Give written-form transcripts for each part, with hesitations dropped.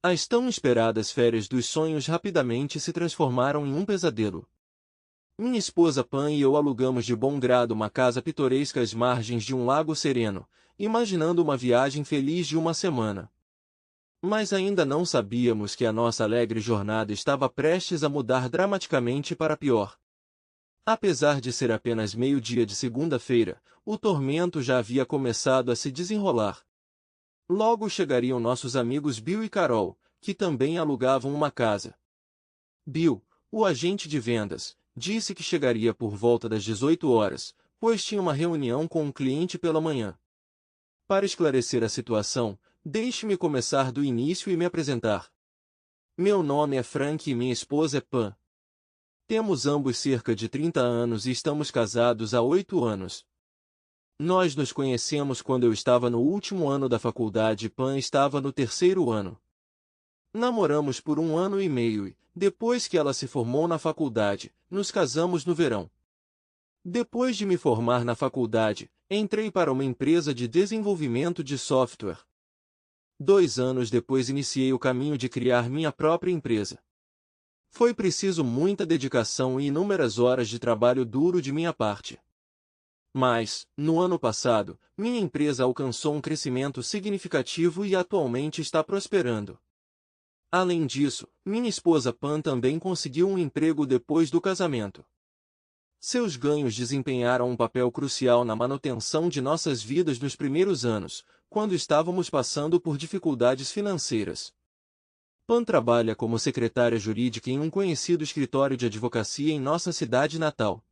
As tão esperadas férias dos sonhos rapidamente se transformaram em um pesadelo. Minha esposa Pan e eu alugamos de bom grado uma casa pitoresca às margens de um lago sereno, imaginando uma viagem feliz de uma semana. Mas ainda não sabíamos que a nossa alegre jornada estava prestes a mudar dramaticamente para pior. Apesar de ser apenas meio-dia de segunda-feira, o tormento já havia começado a se desenrolar. Logo chegariam nossos amigos Bill e Carol, que também alugavam uma casa. Bill, o agente de vendas, disse que chegaria por volta das 18 horas, pois tinha uma reunião com um cliente pela manhã. Para esclarecer a situação, deixe-me começar do início e me apresentar. Meu nome é Frank e minha esposa é Pan. Temos ambos cerca de 30 anos e estamos casados há 8 anos. Nós nos conhecemos quando eu estava no último ano da faculdade e Pan estava no terceiro ano. Namoramos por 1 ano e meio e, depois que ela se formou na faculdade, nos casamos no verão. Depois de me formar na faculdade, entrei para uma empresa de desenvolvimento de software. 2 anos depois iniciei o caminho de criar minha própria empresa. Foi preciso muita dedicação e inúmeras horas de trabalho duro de minha parte. Mas, no ano passado, minha empresa alcançou um crescimento significativo e atualmente está prosperando. Além disso, minha esposa Pan também conseguiu um emprego depois do casamento. Seus ganhos desempenharam um papel crucial na manutenção de nossas vidas nos primeiros anos, quando estávamos passando por dificuldades financeiras. Pan trabalha como secretária jurídica em um conhecido escritório de advocacia em nossa cidade natal.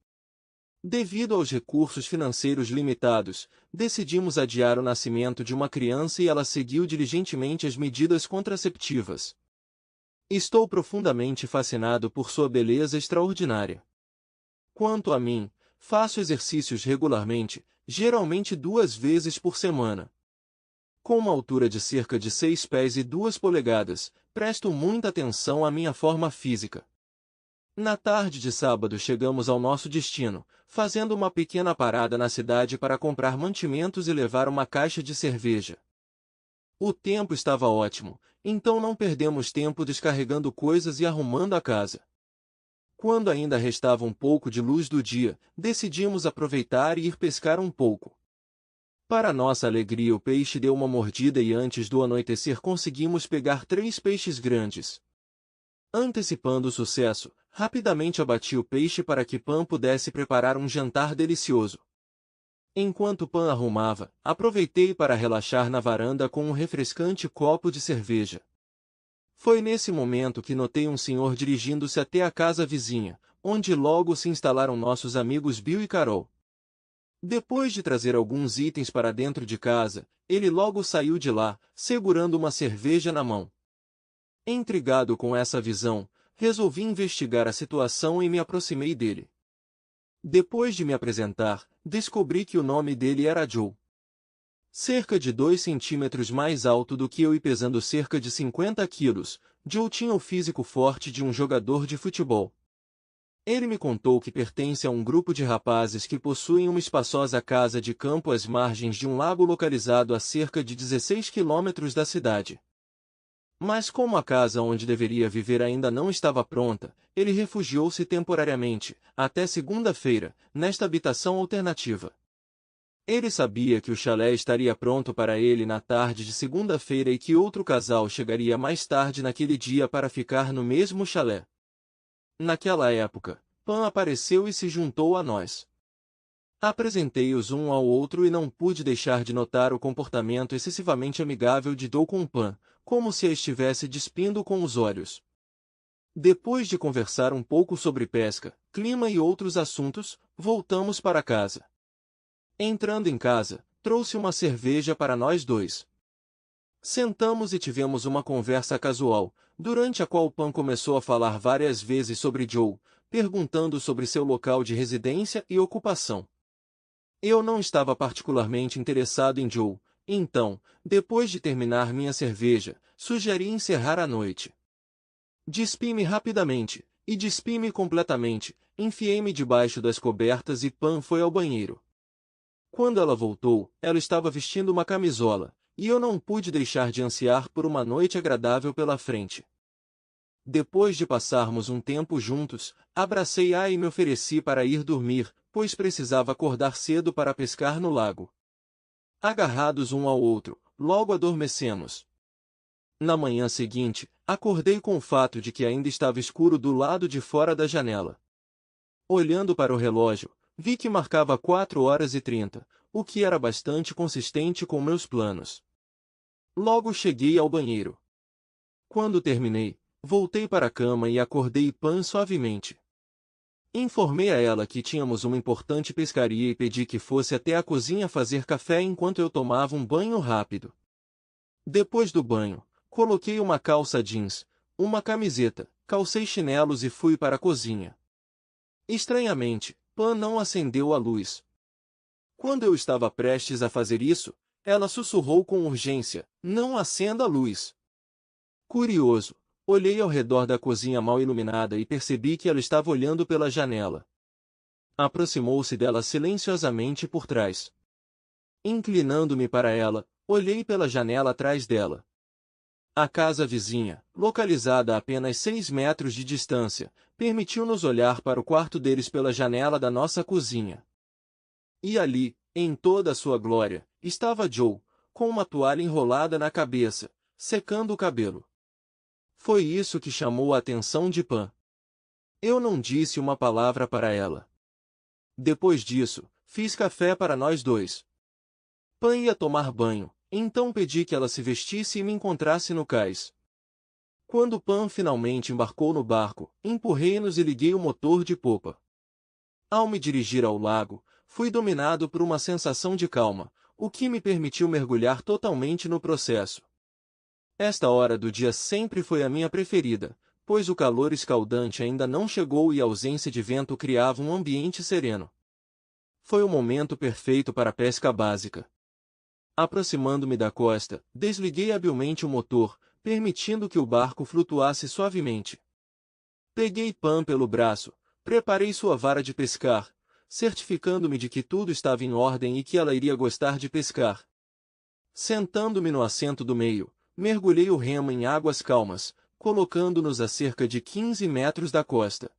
Devido aos recursos financeiros limitados, decidimos adiar o nascimento de uma criança e ela seguiu diligentemente as medidas contraceptivas. Estou profundamente fascinado por sua beleza extraordinária. Quanto a mim, faço exercícios regularmente, geralmente 2 vezes por semana. Com uma altura de cerca de 6 pés e 2 polegadas, presto muita atenção à minha forma física. Na tarde de sábado chegamos ao nosso destino, fazendo uma pequena parada na cidade para comprar mantimentos e levar uma caixa de cerveja. O tempo estava ótimo, então não perdemos tempo descarregando coisas e arrumando a casa. Quando ainda restava um pouco de luz do dia, decidimos aproveitar e ir pescar um pouco. Para nossa alegria, o peixe deu uma mordida e antes do anoitecer conseguimos pegar 3 peixes grandes. Antecipando o sucesso, rapidamente abati o peixe para que Pan pudesse preparar um jantar delicioso. Enquanto Pan arrumava, aproveitei para relaxar na varanda com um refrescante copo de cerveja. Foi nesse momento que notei um senhor dirigindo-se até a casa vizinha, onde logo se instalaram nossos amigos Bill e Carol. Depois de trazer alguns itens para dentro de casa, ele logo saiu de lá, segurando uma cerveja na mão. Intrigado com essa visão, resolvi investigar a situação e me aproximei dele. Depois de me apresentar, descobri que o nome dele era Joe. Cerca de 2 centímetros mais alto do que eu e pesando cerca de 50 quilos, Joe tinha o físico forte de um jogador de futebol. Ele me contou que pertence a um grupo de rapazes que possuem uma espaçosa casa de campo às margens de um lago localizado a cerca de 16 quilômetros da cidade. Mas como a casa onde deveria viver ainda não estava pronta, ele refugiou-se temporariamente, até segunda-feira, nesta habitação alternativa. Ele sabia que o chalé estaria pronto para ele na tarde de segunda-feira e que outro casal chegaria mais tarde naquele dia para ficar no mesmo chalé. Naquela época, Pan apareceu e se juntou a nós. Apresentei-os um ao outro e não pude deixar de notar o comportamento excessivamente amigável de Joe com Pan, como se a estivesse despindo com os olhos. Depois de conversar um pouco sobre pesca, clima e outros assuntos, voltamos para casa. Entrando em casa, trouxe uma cerveja para nós dois. Sentamos e tivemos uma conversa casual, durante a qual Pan começou a falar várias vezes sobre Joe, perguntando sobre seu local de residência e ocupação. Eu não estava particularmente interessado em Joe, então, depois de terminar minha cerveja, sugeri encerrar a noite. Despi-me rapidamente, e despi-me completamente, enfiei-me debaixo das cobertas e Pan foi ao banheiro. Quando ela voltou, ela estava vestindo uma camisola, e eu não pude deixar de ansiar por uma noite agradável pela frente. Depois de passarmos um tempo juntos, abracei-a e me ofereci para ir dormir, pois precisava acordar cedo para pescar no lago. Agarrados um ao outro, logo adormecemos. Na manhã seguinte, acordei com o fato de que ainda estava escuro do lado de fora da janela. Olhando para o relógio, vi que marcava 4h30, o que era bastante consistente com meus planos. Logo cheguei ao banheiro. Quando terminei, voltei para a cama e acordei Pan suavemente. Informei a ela que tínhamos uma importante pescaria e pedi que fosse até a cozinha fazer café enquanto eu tomava um banho rápido. Depois do banho, coloquei uma calça jeans, uma camiseta, calcei chinelos e fui para a cozinha. Estranhamente, Pan não acendeu a luz. Quando eu estava prestes a fazer isso, ela sussurrou com urgência: "Não acenda a luz." Curioso, olhei ao redor da cozinha mal iluminada e percebi que ela estava olhando pela janela. Aproximou-se dela silenciosamente por trás. Inclinando-me para ela, olhei pela janela atrás dela. A casa vizinha, localizada a apenas 6 metros de distância, permitiu-nos olhar para o quarto deles pela janela da nossa cozinha. E ali, em toda a sua glória, estava Joe, com uma toalha enrolada na cabeça, secando o cabelo. Foi isso que chamou a atenção de Pan. Eu não disse uma palavra para ela. Depois disso, fiz café para nós dois. Pan ia tomar banho, então pedi que ela se vestisse e me encontrasse no cais. Quando Pan finalmente embarcou no barco, empurrei-nos e liguei o motor de popa. Ao me dirigir ao lago, fui dominado por uma sensação de calma, o que me permitiu mergulhar totalmente no processo. Esta hora do dia sempre foi a minha preferida, pois o calor escaldante ainda não chegou e a ausência de vento criava um ambiente sereno. Foi o momento perfeito para a pesca básica. Aproximando-me da costa, desliguei habilmente o motor, permitindo que o barco flutuasse suavemente. Peguei Pan pelo braço, preparei sua vara de pescar, certificando-me de que tudo estava em ordem e que ela iria gostar de pescar. Sentando-me no assento do meio, mergulhei o remo em águas calmas, colocando-nos a cerca de 15 metros da costa.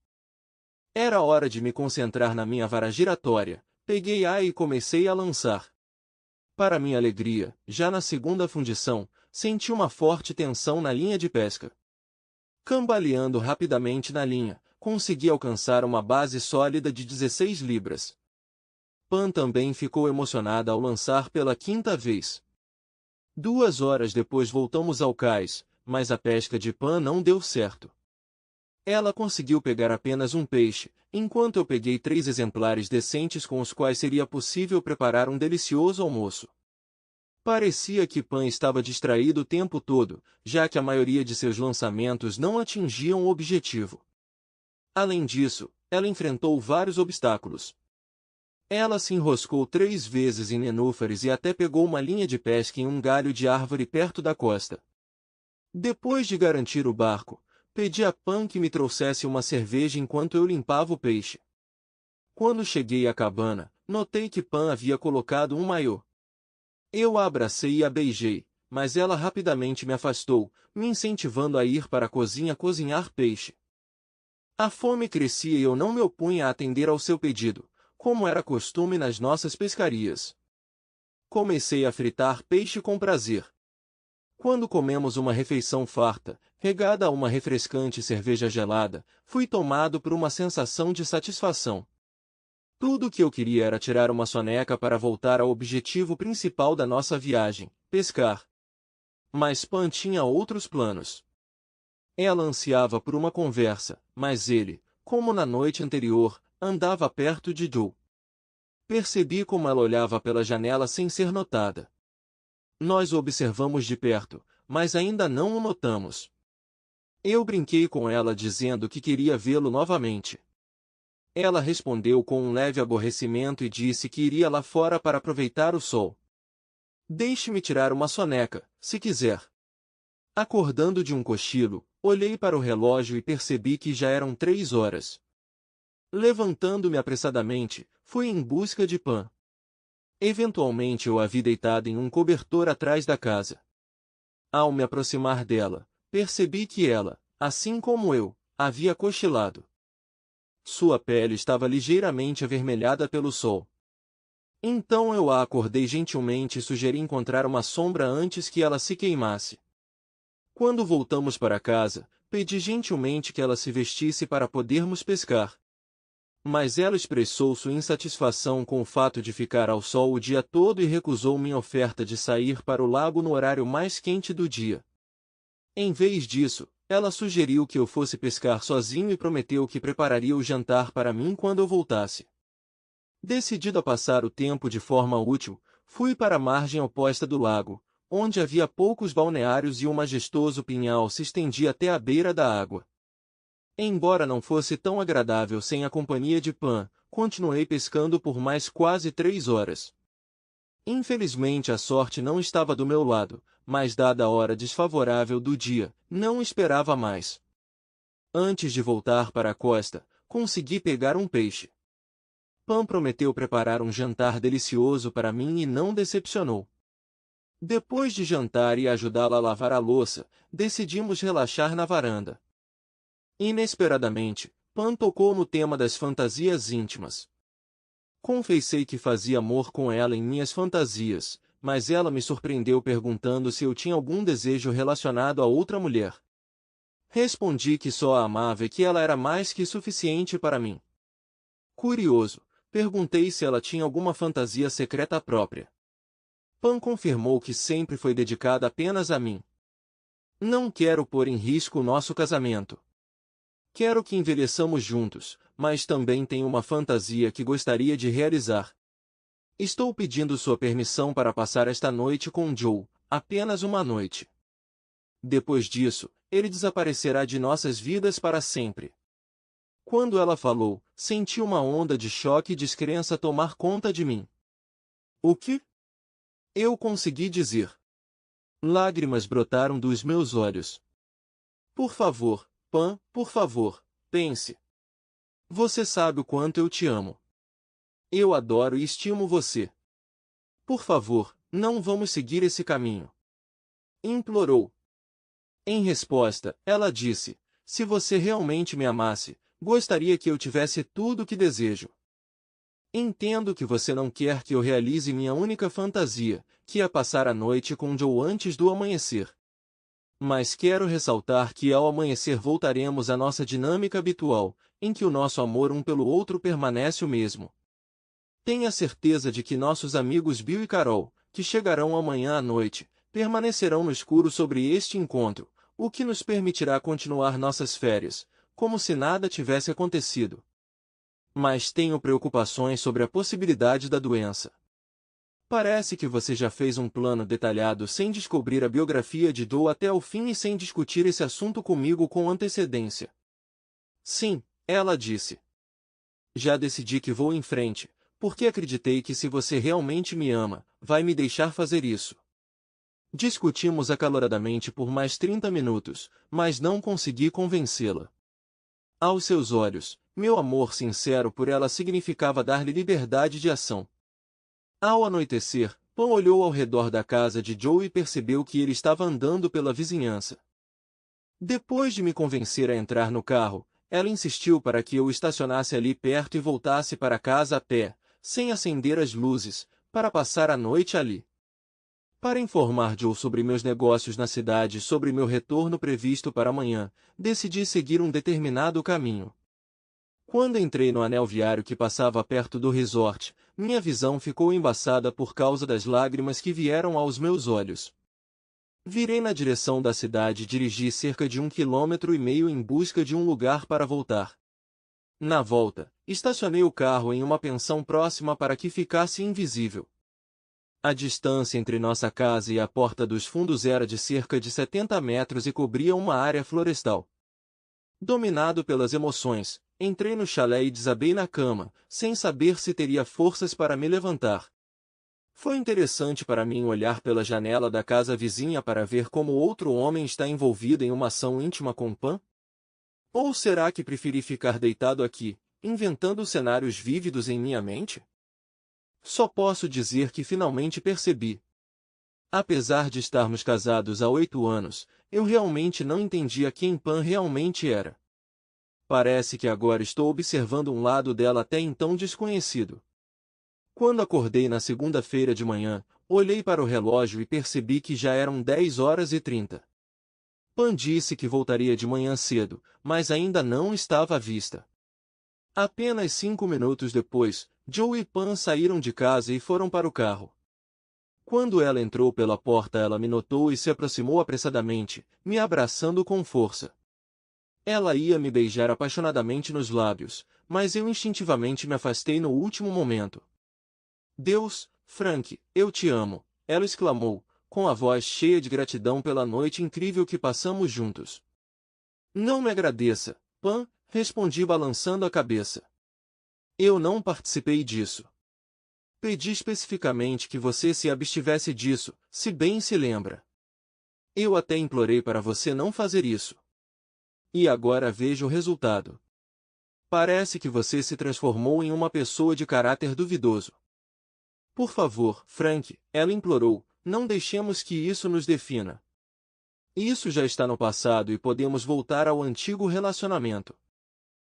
Era hora de me concentrar na minha vara giratória, peguei-a e comecei a lançar. Para minha alegria, já na segunda fundição, senti uma forte tensão na linha de pesca. Cambaleando rapidamente na linha, consegui alcançar uma base sólida de 16 libras. Pan também ficou emocionada ao lançar pela quinta vez. 2 horas depois voltamos ao cais, mas a pesca de Pan não deu certo. Ela conseguiu pegar apenas um peixe, enquanto eu peguei 3 exemplares decentes com os quais seria possível preparar um delicioso almoço. Parecia que Pan estava distraído o tempo todo, já que a maioria de seus lançamentos não atingiam o objetivo. Além disso, ela enfrentou vários obstáculos. Ela se enroscou 3 vezes em nenúfares e até pegou uma linha de pesca em um galho de árvore perto da costa. Depois de garantir o barco, pedi a Pan que me trouxesse uma cerveja enquanto eu limpava o peixe. Quando cheguei à cabana, notei que Pan havia colocado um maiô. Eu a abracei e a beijei, mas ela rapidamente me afastou, me incentivando a ir para a cozinha cozinhar peixe. A fome crescia e eu não me opunha a atender ao seu pedido, como era costume nas nossas pescarias. Comecei a fritar peixe com prazer. Quando comemos uma refeição farta, regada a uma refrescante cerveja gelada, fui tomado por uma sensação de satisfação. Tudo o que eu queria era tirar uma soneca para voltar ao objetivo principal da nossa viagem, pescar. Mas Pan tinha outros planos. Ela ansiava por uma conversa, mas ele, como na noite anterior, andava perto de Joe. Percebi como ela olhava pela janela sem ser notada. Nós o observamos de perto, mas ainda não o notamos. Eu brinquei com ela dizendo que queria vê-lo novamente. Ela respondeu com um leve aborrecimento e disse que iria lá fora para aproveitar o sol. Deixe-me tirar uma soneca, se quiser. Acordando de um cochilo, olhei para o relógio e percebi que já eram 3 horas. Levantando-me apressadamente, fui em busca de Pan. Eventualmente eu a vi deitada em um cobertor atrás da casa. Ao me aproximar dela, percebi que ela, assim como eu, havia cochilado. Sua pele estava ligeiramente avermelhada pelo sol. Então eu a acordei gentilmente e sugeri encontrar uma sombra antes que ela se queimasse. Quando voltamos para casa, pedi gentilmente que ela se vestisse para podermos pescar. Mas ela expressou sua insatisfação com o fato de ficar ao sol o dia todo e recusou minha oferta de sair para o lago no horário mais quente do dia. Em vez disso, ela sugeriu que eu fosse pescar sozinho e prometeu que prepararia o jantar para mim quando eu voltasse. Decidido a passar o tempo de forma útil, fui para a margem oposta do lago, onde havia poucos balneários e um majestoso pinhal se estendia até a beira da água. Embora não fosse tão agradável sem a companhia de Pan, continuei pescando por mais quase 3 horas. Infelizmente a sorte não estava do meu lado, mas dada a hora desfavorável do dia, não esperava mais. Antes de voltar para a costa, consegui pegar um peixe. Pan prometeu preparar um jantar delicioso para mim e não decepcionou. Depois de jantar e ajudá-la a lavar a louça, decidimos relaxar na varanda. Inesperadamente, Pan tocou no tema das fantasias íntimas. Confessei que fazia amor com ela em minhas fantasias, mas ela me surpreendeu perguntando se eu tinha algum desejo relacionado a outra mulher. Respondi que só a amava e que ela era mais que suficiente para mim. Curioso, perguntei se ela tinha alguma fantasia secreta própria. Pan confirmou que sempre foi dedicada apenas a mim. Não quero pôr em risco o nosso casamento. Quero que envelheçamos juntos, mas também tenho uma fantasia que gostaria de realizar. Estou pedindo sua permissão para passar esta noite com Joe, apenas uma noite. Depois disso, ele desaparecerá de nossas vidas para sempre. Quando ela falou, senti uma onda de choque e descrença tomar conta de mim. O que? Eu consegui dizer. Lágrimas brotaram dos meus olhos. Por favor, Pan, por favor, pense. Você sabe o quanto eu te amo. Eu adoro e estimo você. Por favor, não vamos seguir esse caminho. Implorou. Em resposta, ela disse, se você realmente me amasse, gostaria que eu tivesse tudo o que desejo. Entendo que você não quer que eu realize minha única fantasia, que é passar a noite com Joe antes do amanhecer. Mas quero ressaltar que ao amanhecer voltaremos à nossa dinâmica habitual, em que o nosso amor um pelo outro permanece o mesmo. Tenha certeza de que nossos amigos Bill e Carol, que chegarão amanhã à noite, permanecerão no escuro sobre este encontro, o que nos permitirá continuar nossas férias, como se nada tivesse acontecido. Mas tenho preocupações sobre a possibilidade da doença. Parece que você já fez um plano detalhado sem descobrir a biografia de Joe até o fim e sem discutir esse assunto comigo com antecedência. Sim, ela disse. Já decidi que vou em frente, porque acreditei que se você realmente me ama, vai me deixar fazer isso. Discutimos acaloradamente por mais 30 minutos, mas não consegui convencê-la. Aos seus olhos, meu amor sincero por ela significava dar-lhe liberdade de ação. Ao anoitecer, Pan olhou ao redor da casa de Joe e percebeu que ele estava andando pela vizinhança. Depois de me convencer a entrar no carro, ela insistiu para que eu estacionasse ali perto e voltasse para casa a pé, sem acender as luzes, para passar a noite ali. Para informar Joe sobre meus negócios na cidade e sobre meu retorno previsto para amanhã, decidi seguir um determinado caminho. Quando entrei no anel viário que passava perto do resort, minha visão ficou embaçada por causa das lágrimas que vieram aos meus olhos. Virei na direção da cidade e dirigi cerca de 1,5 km em busca de um lugar para voltar. Na volta, estacionei o carro em uma pensão próxima para que ficasse invisível. A distância entre nossa casa e a porta dos fundos era de cerca de 70 metros e cobria uma área florestal. Dominado pelas emoções, entrei no chalé e desabei na cama, sem saber se teria forças para me levantar. Foi interessante para mim olhar pela janela da casa vizinha para ver como outro homem está envolvido em uma ação íntima com Pan? Ou será que preferi ficar deitado aqui, inventando cenários vívidos em minha mente? Só posso dizer que finalmente percebi. Apesar de estarmos casados há 8 anos, eu realmente não entendia quem Pan realmente era. Parece que agora estou observando um lado dela até então desconhecido. Quando acordei na segunda-feira de manhã, olhei para o relógio e percebi que já eram 10h30. Pan disse que voltaria de manhã cedo, mas ainda não estava à vista. Apenas 5 minutos depois, Joe e Pan saíram de casa e foram para o carro. Quando ela entrou pela porta, ela me notou e se aproximou apressadamente, me abraçando com força. Ela ia me beijar apaixonadamente nos lábios, mas eu instintivamente me afastei no último momento. Deus, Frank, eu te amo, ela exclamou, com a voz cheia de gratidão pela noite incrível que passamos juntos. Não me agradeça, Pan, respondi balançando a cabeça. Eu não participei disso. Pedi especificamente que você se abstivesse disso, se bem se lembra. Eu até implorei para você não fazer isso. E agora vejo o resultado. Parece que você se transformou em uma pessoa de caráter duvidoso. Por favor, Frank, ela implorou, não deixemos que isso nos defina. Isso já está no passado e podemos voltar ao antigo relacionamento.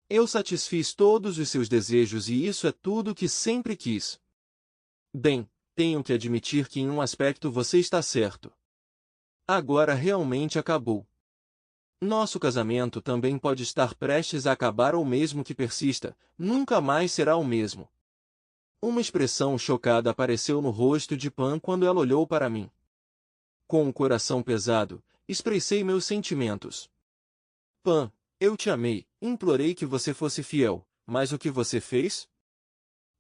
Eu satisfiz todos os seus desejos e isso é tudo que sempre quis. Bem, tenho que admitir que em um aspecto você está certo. Agora realmente acabou. Nosso casamento também pode estar prestes a acabar ou mesmo que persista, nunca mais será o mesmo. Uma expressão chocada apareceu no rosto de Pan quando ela olhou para mim. Com o coração pesado, expressei meus sentimentos. Pan, eu te amei, implorei que você fosse fiel, mas o que você fez?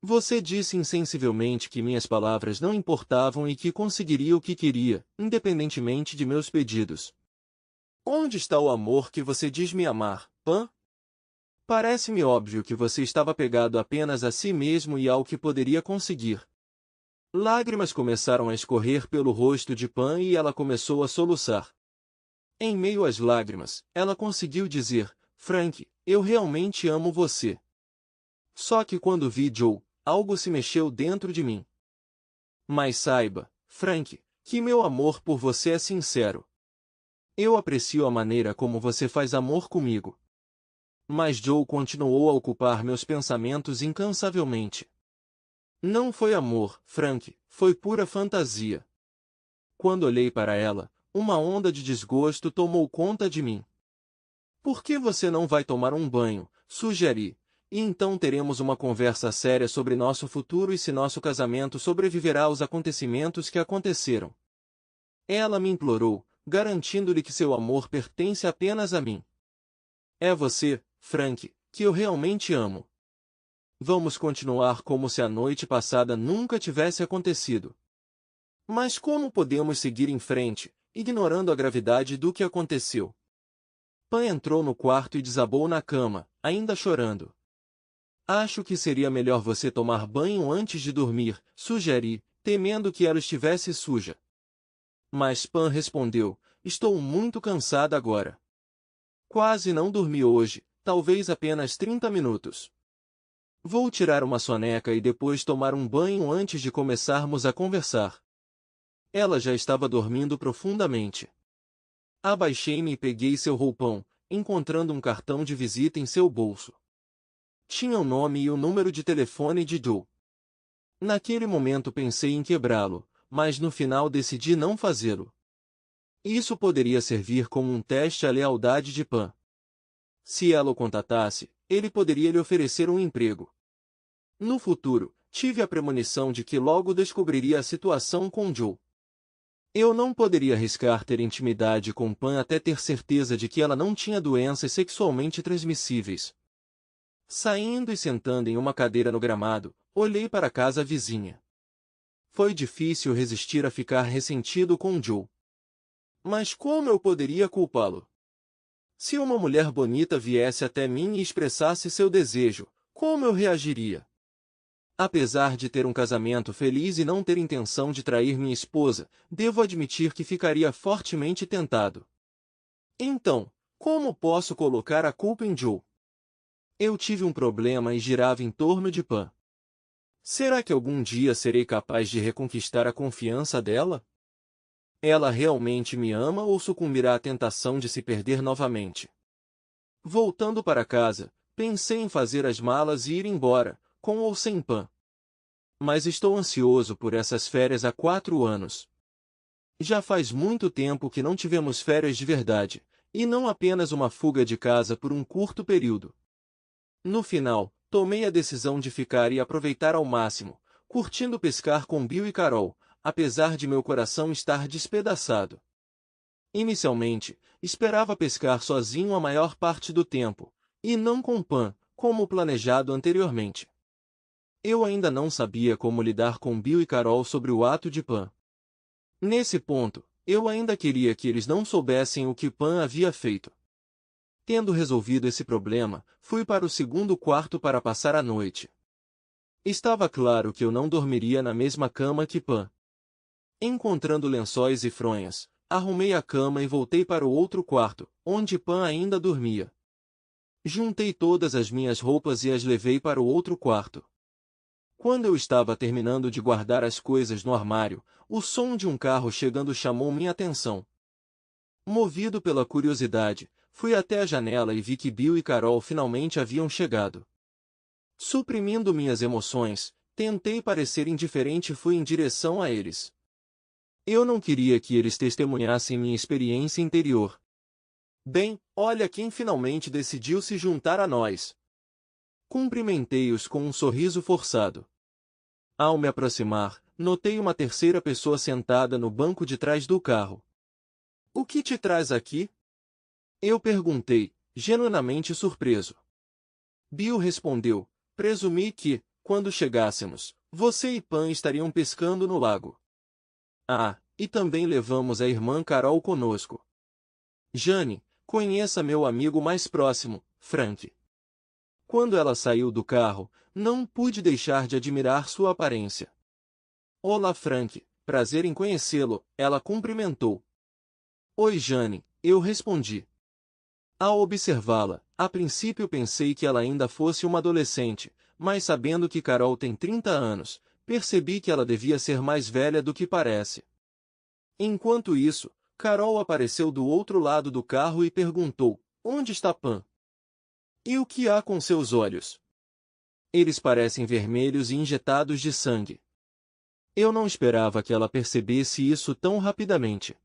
Você disse insensivelmente que minhas palavras não importavam e que conseguiria o que queria, independentemente de meus pedidos. Onde está o amor que você diz me amar, Pan? Parece-me óbvio que você estava apegado apenas a si mesmo e ao que poderia conseguir. Lágrimas começaram a escorrer pelo rosto de Pan e ela começou a soluçar. Em meio às lágrimas, ela conseguiu dizer, Frank, eu realmente amo você. Só que quando vi Joe, algo se mexeu dentro de mim. Mas saiba, Frank, que meu amor por você é sincero. Eu aprecio a maneira como você faz amor comigo. Mas Joe continuou a ocupar meus pensamentos incansavelmente. Não foi amor, Frank, foi pura fantasia. Quando olhei para ela, uma onda de desgosto tomou conta de mim. Por que você não vai tomar um banho? Sugeri. E então teremos uma conversa séria sobre nosso futuro e se nosso casamento sobreviverá aos acontecimentos que aconteceram. Ela me implorou, garantindo-lhe que seu amor pertence apenas a mim. É você, Frank, que eu realmente amo. Vamos continuar como se a noite passada nunca tivesse acontecido. Mas como podemos seguir em frente, ignorando a gravidade do que aconteceu? Pan entrou no quarto e desabou na cama, ainda chorando. Acho que seria melhor você tomar banho antes de dormir, sugeri, temendo que ela estivesse suja. Mas Pan respondeu, estou muito cansada agora. Quase não dormi hoje, talvez apenas 30 minutos. Vou tirar uma soneca e depois tomar um banho antes de começarmos a conversar. Ela já estava dormindo profundamente. Abaixei-me e peguei seu roupão, encontrando um cartão de visita em seu bolso. Tinha o nome e o número de telefone de Joe. Naquele momento pensei em quebrá-lo, mas no final decidi não fazê-lo. Isso poderia servir como um teste à lealdade de Pan. Se ela o contatasse, ele poderia lhe oferecer um emprego. No futuro, tive a premonição de que logo descobriria a situação com Joe. Eu não poderia arriscar ter intimidade com Pan até ter certeza de que ela não tinha doenças sexualmente transmissíveis. Saindo e sentando em uma cadeira no gramado, olhei para a casa vizinha. Foi difícil resistir a ficar ressentido com Joe. Mas como eu poderia culpá-lo? Se uma mulher bonita viesse até mim e expressasse seu desejo, como eu reagiria? Apesar de ter um casamento feliz e não ter intenção de trair minha esposa, devo admitir que ficaria fortemente tentado. Então, como posso colocar a culpa em Joe? Eu tive um problema e girava em torno de Pan. Será que algum dia serei capaz de reconquistar a confiança dela? Ela realmente me ama ou sucumbirá à tentação de se perder novamente? Voltando para casa, pensei em fazer as malas e ir embora, com ou sem Pan. Mas estou ansioso por essas férias há 4 anos. Já faz muito tempo que não tivemos férias de verdade, e não apenas uma fuga de casa por um curto período. No final, tomei a decisão de ficar e aproveitar ao máximo, curtindo pescar com Bill e Carol, apesar de meu coração estar despedaçado. Inicialmente, esperava pescar sozinho a maior parte do tempo, e não com Pan, como planejado anteriormente. Eu ainda não sabia como lidar com Bill e Carol sobre o ato de Pan. Nesse ponto, eu ainda queria que eles não soubessem o que Pan havia feito. Tendo resolvido esse problema, fui para o segundo quarto para passar a noite. Estava claro que eu não dormiria na mesma cama que Pan. Encontrando lençóis e fronhas, arrumei a cama e voltei para o outro quarto, onde Pan ainda dormia. Juntei todas as minhas roupas e as levei para o outro quarto. Quando eu estava terminando de guardar as coisas no armário, o som de um carro chegando chamou minha atenção. Movido pela curiosidade, fui até a janela e vi que Bill e Carol finalmente haviam chegado. Suprimindo minhas emoções, tentei parecer indiferente e fui em direção a eles. Eu não queria que eles testemunhassem minha experiência interior. Bem, olha quem finalmente decidiu se juntar a nós. Cumprimentei-os com um sorriso forçado. Ao me aproximar, notei uma terceira pessoa sentada no banco de trás do carro. O que te traz aqui? Eu perguntei, genuinamente surpreso. Bill respondeu, presumi que, quando chegássemos, você e Pan estariam pescando no lago. Ah, e também levamos a irmã Carol conosco. Jane, conheça meu amigo mais próximo, Frank. Quando ela saiu do carro, não pude deixar de admirar sua aparência. Olá, Frank, prazer em conhecê-lo, ela cumprimentou. Oi, Jane, eu respondi. Ao observá-la, a princípio pensei que ela ainda fosse uma adolescente, mas sabendo que Carol tem 30 anos, percebi que ela devia ser mais velha do que parece. Enquanto isso, Carol apareceu do outro lado do carro e perguntou, onde está Pan? E o que há com seus olhos? Eles parecem vermelhos e injetados de sangue. Eu não esperava que ela percebesse isso tão rapidamente.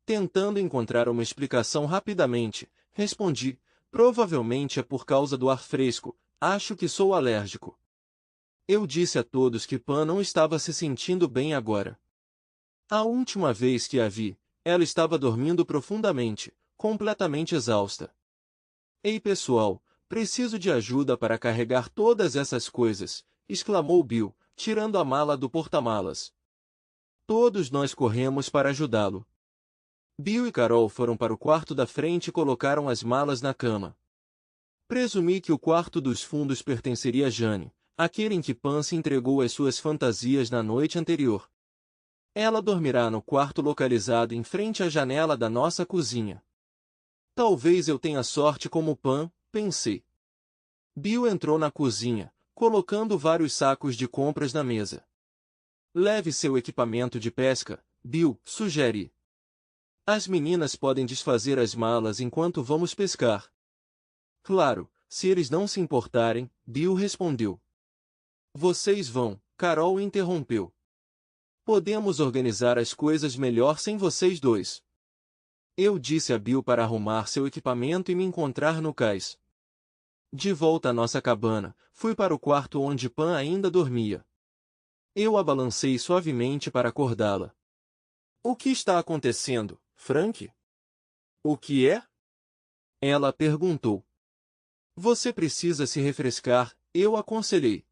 Tentando encontrar uma explicação rapidamente, respondi, provavelmente é por causa do ar fresco, acho que sou alérgico. Eu disse a todos que Pan não estava se sentindo bem agora. A última vez que a vi, ela estava dormindo profundamente, completamente exausta. Ei pessoal, preciso de ajuda para carregar todas essas coisas, exclamou Bill, tirando a mala do porta-malas. Todos nós corremos para ajudá-lo. Bill e Carol foram para o quarto da frente e colocaram as malas na cama. Presumi que o quarto dos fundos pertenceria a Jane, aquele em que Pan se entregou às suas fantasias na noite anterior. Ela dormirá no quarto localizado em frente à janela da nossa cozinha. Talvez eu tenha sorte como Pan, pensei. Bill entrou na cozinha, colocando vários sacos de compras na mesa. Leve seu equipamento de pesca, Bill, sugere. As meninas podem desfazer as malas enquanto vamos pescar. Claro, se eles não se importarem, Bill respondeu. Vocês vão, Carol interrompeu. Podemos organizar as coisas melhor sem vocês dois. Eu disse a Bill para arrumar seu equipamento e me encontrar no cais. De volta à nossa cabana, fui para o quarto onde Pan ainda dormia. Eu a balancei suavemente para acordá-la. O que está acontecendo, Frank? O que é? Ela perguntou. Você precisa se refrescar, eu aconselhei.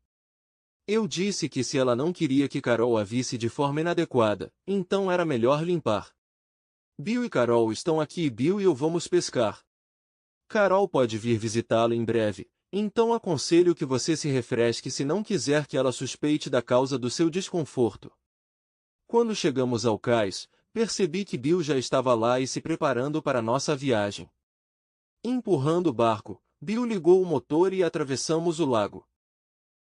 Eu disse que se ela não queria que Carol a visse de forma inadequada, então era melhor limpar. Bill e Carol estão aqui e Bill e eu vamos pescar. Carol pode vir visitá-lo em breve, então aconselho que você se refresque se não quiser que ela suspeite da causa do seu desconforto. Quando chegamos ao cais, percebi que Bill já estava lá e se preparando para nossa viagem. Empurrando o barco, Bill ligou o motor e atravessamos o lago.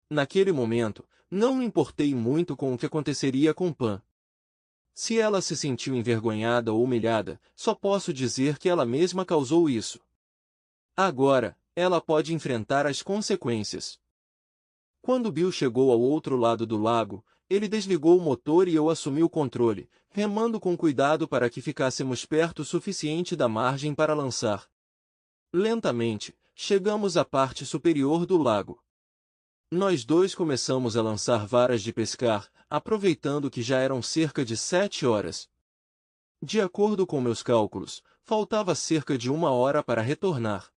Naquele momento, não me importei muito com o que aconteceria com Pan. Se ela se sentiu envergonhada ou humilhada, só posso dizer que ela mesma causou isso. Agora, ela pode enfrentar as consequências. Quando Bill chegou ao outro lado do lago, ele desligou o motor e eu assumi o controle, remando com cuidado para que ficássemos perto o suficiente da margem para lançar. Lentamente, chegamos à parte superior do lago. Nós dois começamos a lançar varas de pescar, aproveitando que já eram cerca de 7 horas. De acordo com meus cálculos, faltava cerca de 1 hora para retornar.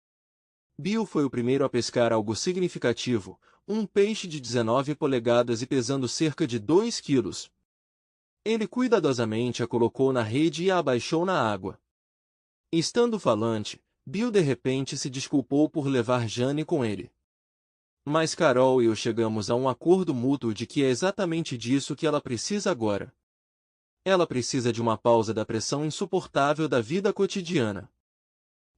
Bill foi o primeiro a pescar algo significativo, um peixe de 19 polegadas e pesando cerca de 2 quilos. Ele cuidadosamente a colocou na rede e a abaixou na água. Estando falante, Bill de repente se desculpou por levar Jane com ele. Mas Carol e eu chegamos a um acordo mútuo de que é exatamente disso que ela precisa agora. Ela precisa de uma pausa da pressão insuportável da vida cotidiana.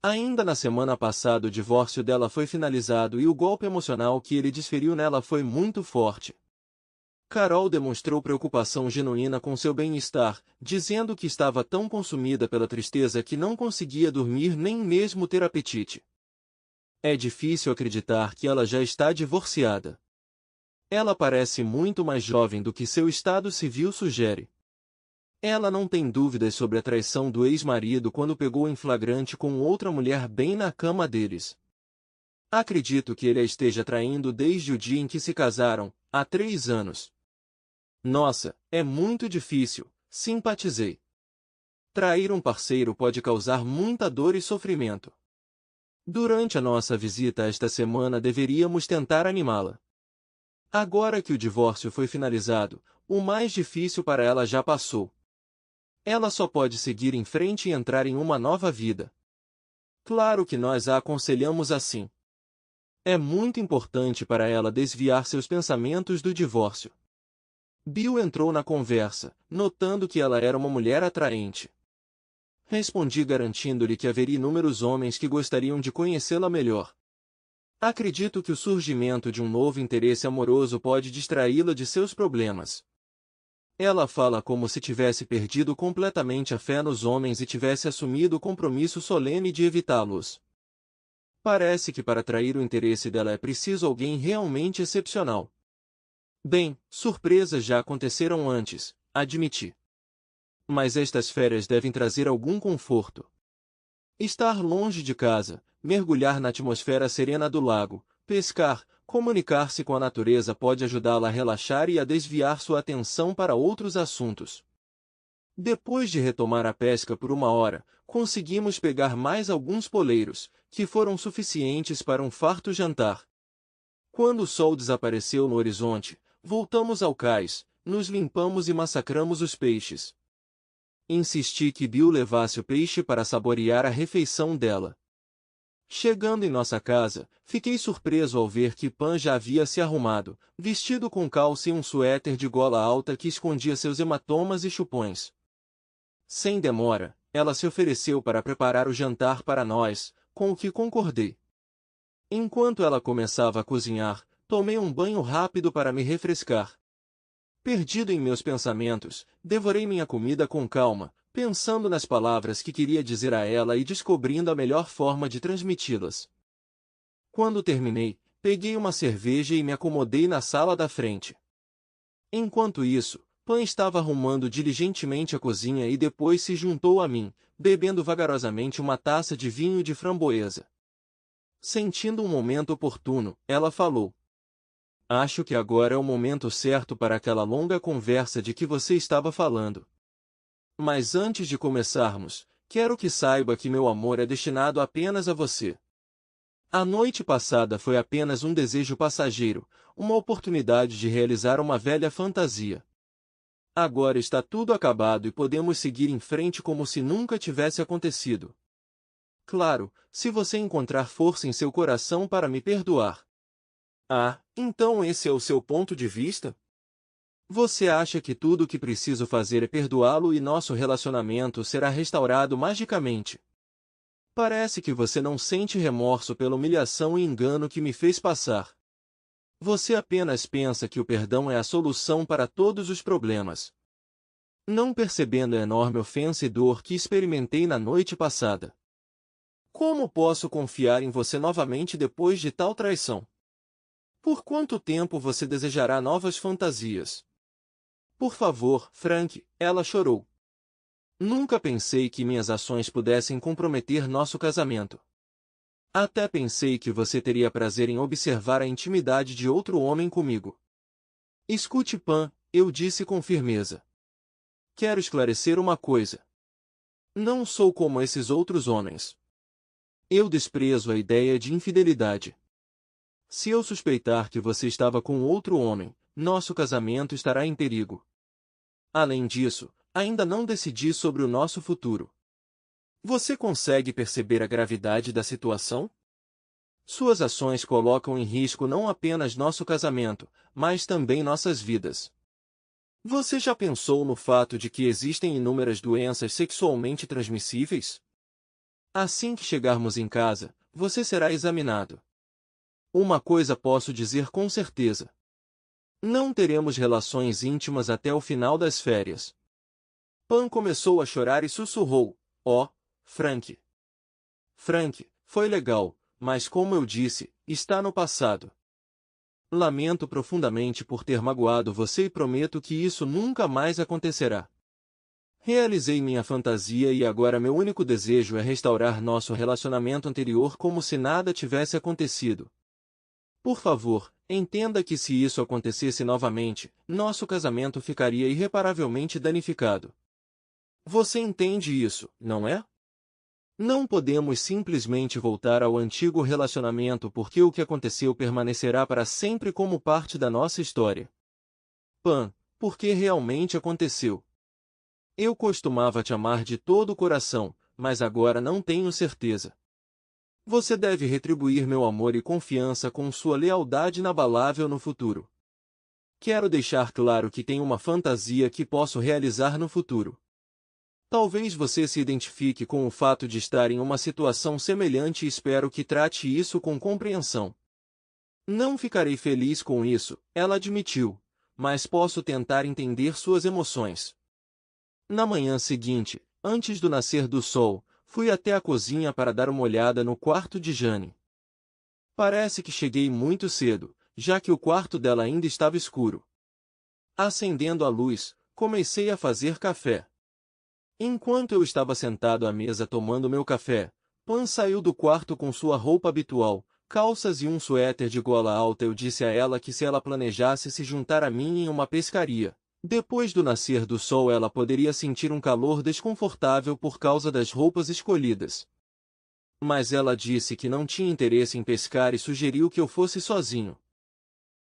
Ainda na semana passada o divórcio dela foi finalizado e o golpe emocional que ele desferiu nela foi muito forte. Carol demonstrou preocupação genuína com seu bem-estar, dizendo que estava tão consumida pela tristeza que não conseguia dormir nem mesmo ter apetite. É difícil acreditar que ela já está divorciada. Ela parece muito mais jovem do que seu estado civil sugere. Ela não tem dúvidas sobre a traição do ex-marido quando pegou em flagrante com outra mulher bem na cama deles. Acredito que ele a esteja traindo desde o dia em que se casaram, há 3 anos. Nossa, é muito difícil, simpatizei. Trair um parceiro pode causar muita dor e sofrimento. Durante a nossa visita esta semana deveríamos tentar animá-la. Agora que o divórcio foi finalizado, o mais difícil para ela já passou. Ela só pode seguir em frente e entrar em uma nova vida. Claro que nós a aconselhamos assim. É muito importante para ela desviar seus pensamentos do divórcio. Bill entrou na conversa, notando que ela era uma mulher atraente. Respondi garantindo-lhe que haveria inúmeros homens que gostariam de conhecê-la melhor. Acredito que o surgimento de um novo interesse amoroso pode distraí-la de seus problemas. Ela fala como se tivesse perdido completamente a fé nos homens e tivesse assumido o compromisso solene de evitá-los. Parece que para atrair o interesse dela é preciso alguém realmente excepcional. Bem, surpresas já aconteceram antes, admiti. Mas estas férias devem trazer algum conforto. Estar longe de casa, mergulhar na atmosfera serena do lago, pescar, comunicar-se com a natureza pode ajudá-la a relaxar e a desviar sua atenção para outros assuntos. Depois de retomar a pesca por 1 hora, conseguimos pegar mais alguns poleiros, que foram suficientes para um farto jantar. Quando o sol desapareceu no horizonte, voltamos ao cais, nos limpamos e massacramos os peixes. Insisti que Bill levasse o peixe para saborear a refeição dela. Chegando em nossa casa, fiquei surpreso ao ver que Pan já havia se arrumado, vestido com calça e um suéter de gola alta que escondia seus hematomas e chupões. Sem demora, ela se ofereceu para preparar o jantar para nós, com o que concordei. Enquanto ela começava a cozinhar, tomei um banho rápido para me refrescar. Perdido em meus pensamentos, devorei minha comida com calma, pensando nas palavras que queria dizer a ela e descobrindo a melhor forma de transmiti-las. Quando terminei, peguei uma cerveja e me acomodei na sala da frente. Enquanto isso, Pan estava arrumando diligentemente a cozinha e depois se juntou a mim, bebendo vagarosamente uma taça de vinho de framboesa. Sentindo um momento oportuno, ela falou: "Acho que agora é o momento certo para aquela longa conversa de que você estava falando. Mas antes de começarmos, quero que saiba que meu amor é destinado apenas a você. A noite passada foi apenas um desejo passageiro, uma oportunidade de realizar uma velha fantasia. Agora está tudo acabado e podemos seguir em frente como se nunca tivesse acontecido. Claro, se você encontrar força em seu coração para me perdoar." "Ah, então esse é o seu ponto de vista? Você acha que tudo o que preciso fazer é perdoá-lo e nosso relacionamento será restaurado magicamente? Parece que você não sente remorso pela humilhação e engano que me fez passar." Você apenas pensa que o perdão é a solução para todos os problemas. Não percebendo a enorme ofensa e dor que experimentei na noite passada. Como posso confiar em você novamente depois de tal traição? Por quanto tempo você desejará novas fantasias? Por favor, Frank, ela chorou. Nunca pensei que minhas ações pudessem comprometer nosso casamento. Até pensei que você teria prazer em observar a intimidade de outro homem comigo. Escute, Pan, eu disse com firmeza. Quero esclarecer uma coisa. Não sou como esses outros homens. Eu desprezo a ideia de infidelidade. Se eu suspeitar que você estava com outro homem, nosso casamento estará em perigo. Além disso, ainda não decidi sobre o nosso futuro. Você consegue perceber a gravidade da situação? Suas ações colocam em risco não apenas nosso casamento, mas também nossas vidas. Você já pensou no fato de que existem inúmeras doenças sexualmente transmissíveis? Assim que chegarmos em casa, você será examinado. Uma coisa posso dizer com certeza. Não teremos relações íntimas até o final das férias. Pan começou a chorar e sussurrou, "Oh, Frank. Frank, foi legal, mas como eu disse, está no passado. Lamento profundamente por ter magoado você e prometo que isso nunca mais acontecerá. Realizei minha fantasia e agora meu único desejo é restaurar nosso relacionamento anterior como se nada tivesse acontecido. Por favor, entenda que se isso acontecesse novamente, nosso casamento ficaria irreparavelmente danificado. Você entende isso, não é? Não podemos simplesmente voltar ao antigo relacionamento porque o que aconteceu permanecerá para sempre como parte da nossa história. Pan, porque realmente aconteceu. Eu costumava te amar de todo o coração, mas agora não tenho certeza. Você deve retribuir meu amor e confiança com sua lealdade inabalável no futuro. Quero deixar claro que tenho uma fantasia que posso realizar no futuro. Talvez você se identifique com o fato de estar em uma situação semelhante e espero que trate isso com compreensão. Não ficarei feliz com isso, ela admitiu, mas posso tentar entender suas emoções. Na manhã seguinte, antes do nascer do sol, fui até a cozinha para dar uma olhada no quarto de Jane. Parece que cheguei muito cedo, já que o quarto dela ainda estava escuro. Acendendo a luz, comecei a fazer café. Enquanto eu estava sentado à mesa tomando meu café, Pan saiu do quarto com sua roupa habitual, calças e um suéter de gola alta. Eu disse a ela que se ela planejasse se juntar a mim em uma pescaria, depois do nascer do sol ela poderia sentir um calor desconfortável por causa das roupas escolhidas. Mas ela disse que não tinha interesse em pescar e sugeriu que eu fosse sozinho.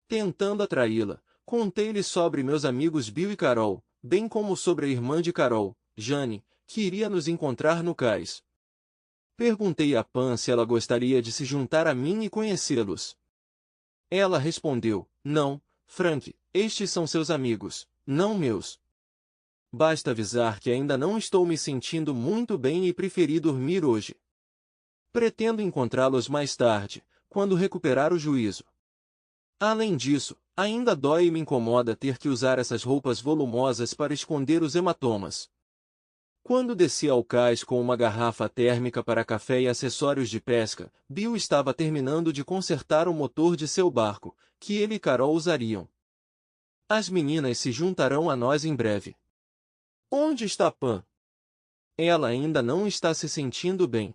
Tentando atraí-la, contei-lhe sobre meus amigos Bill e Carol, bem como sobre a irmã de Carol, Jane, que iria nos encontrar no cais. Perguntei a Pan se ela gostaria de se juntar a mim e conhecê-los. Ela respondeu, não, Frank, estes são seus amigos, não meus. Basta avisar que ainda não estou me sentindo muito bem e preferi dormir hoje. Pretendo encontrá-los mais tarde, quando recuperar o juízo. Além disso, ainda dói e me incomoda ter que usar essas roupas volumosas para esconder os hematomas. Quando desci ao cais com uma garrafa térmica para café e acessórios de pesca, Bill estava terminando de consertar o motor de seu barco, que ele e Carol usariam. As meninas se juntarão a nós em breve. Onde está Pan? Ela ainda não está se sentindo bem.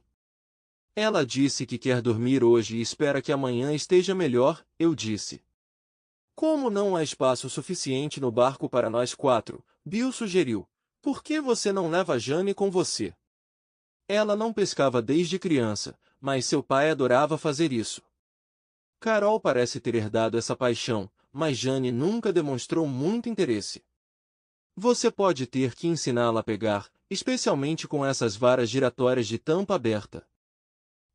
Ela disse que quer dormir hoje e espera que amanhã esteja melhor, eu disse. Como não há espaço suficiente no barco para nós quatro, Bill sugeriu. Por que você não leva Jane com você? Ela não pescava desde criança, mas seu pai adorava fazer isso. Carol parece ter herdado essa paixão, mas Jane nunca demonstrou muito interesse. Você pode ter que ensiná-la a pegar, especialmente com essas varas giratórias de tampa aberta.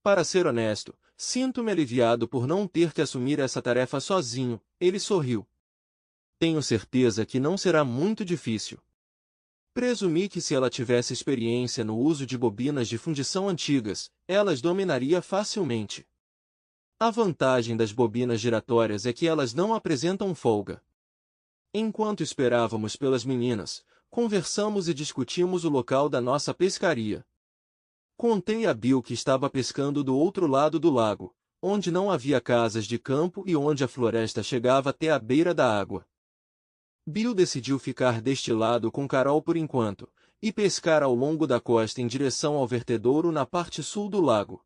Para ser honesto, sinto-me aliviado por não ter que assumir essa tarefa sozinho, ele sorriu. Tenho certeza que não será muito difícil. Presumi que se ela tivesse experiência no uso de bobinas de fundição antigas, elas dominaria facilmente. A vantagem das bobinas giratórias é que elas não apresentam folga. Enquanto esperávamos pelas meninas, conversamos e discutimos o local da nossa pescaria. Contei a Bill que estava pescando do outro lado do lago, onde não havia casas de campo e onde a floresta chegava até a beira da água. Bill decidiu ficar deste lado com Carol por enquanto, e pescar ao longo da costa em direção ao vertedouro na parte sul do lago.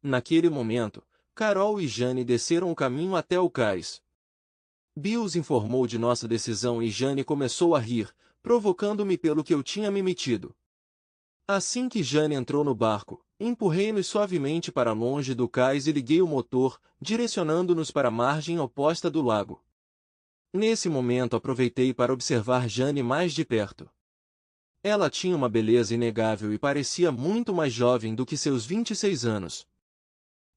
Naquele momento, Carol e Jane desceram o caminho até o cais. Bill os informou de nossa decisão e Jane começou a rir, provocando-me pelo que eu tinha me metido. Assim que Jane entrou no barco, empurrei-nos suavemente para longe do cais e liguei o motor, direcionando-nos para a margem oposta do lago. Nesse momento aproveitei para observar Jane mais de perto. Ela tinha uma beleza inegável e parecia muito mais jovem do que seus 26 anos.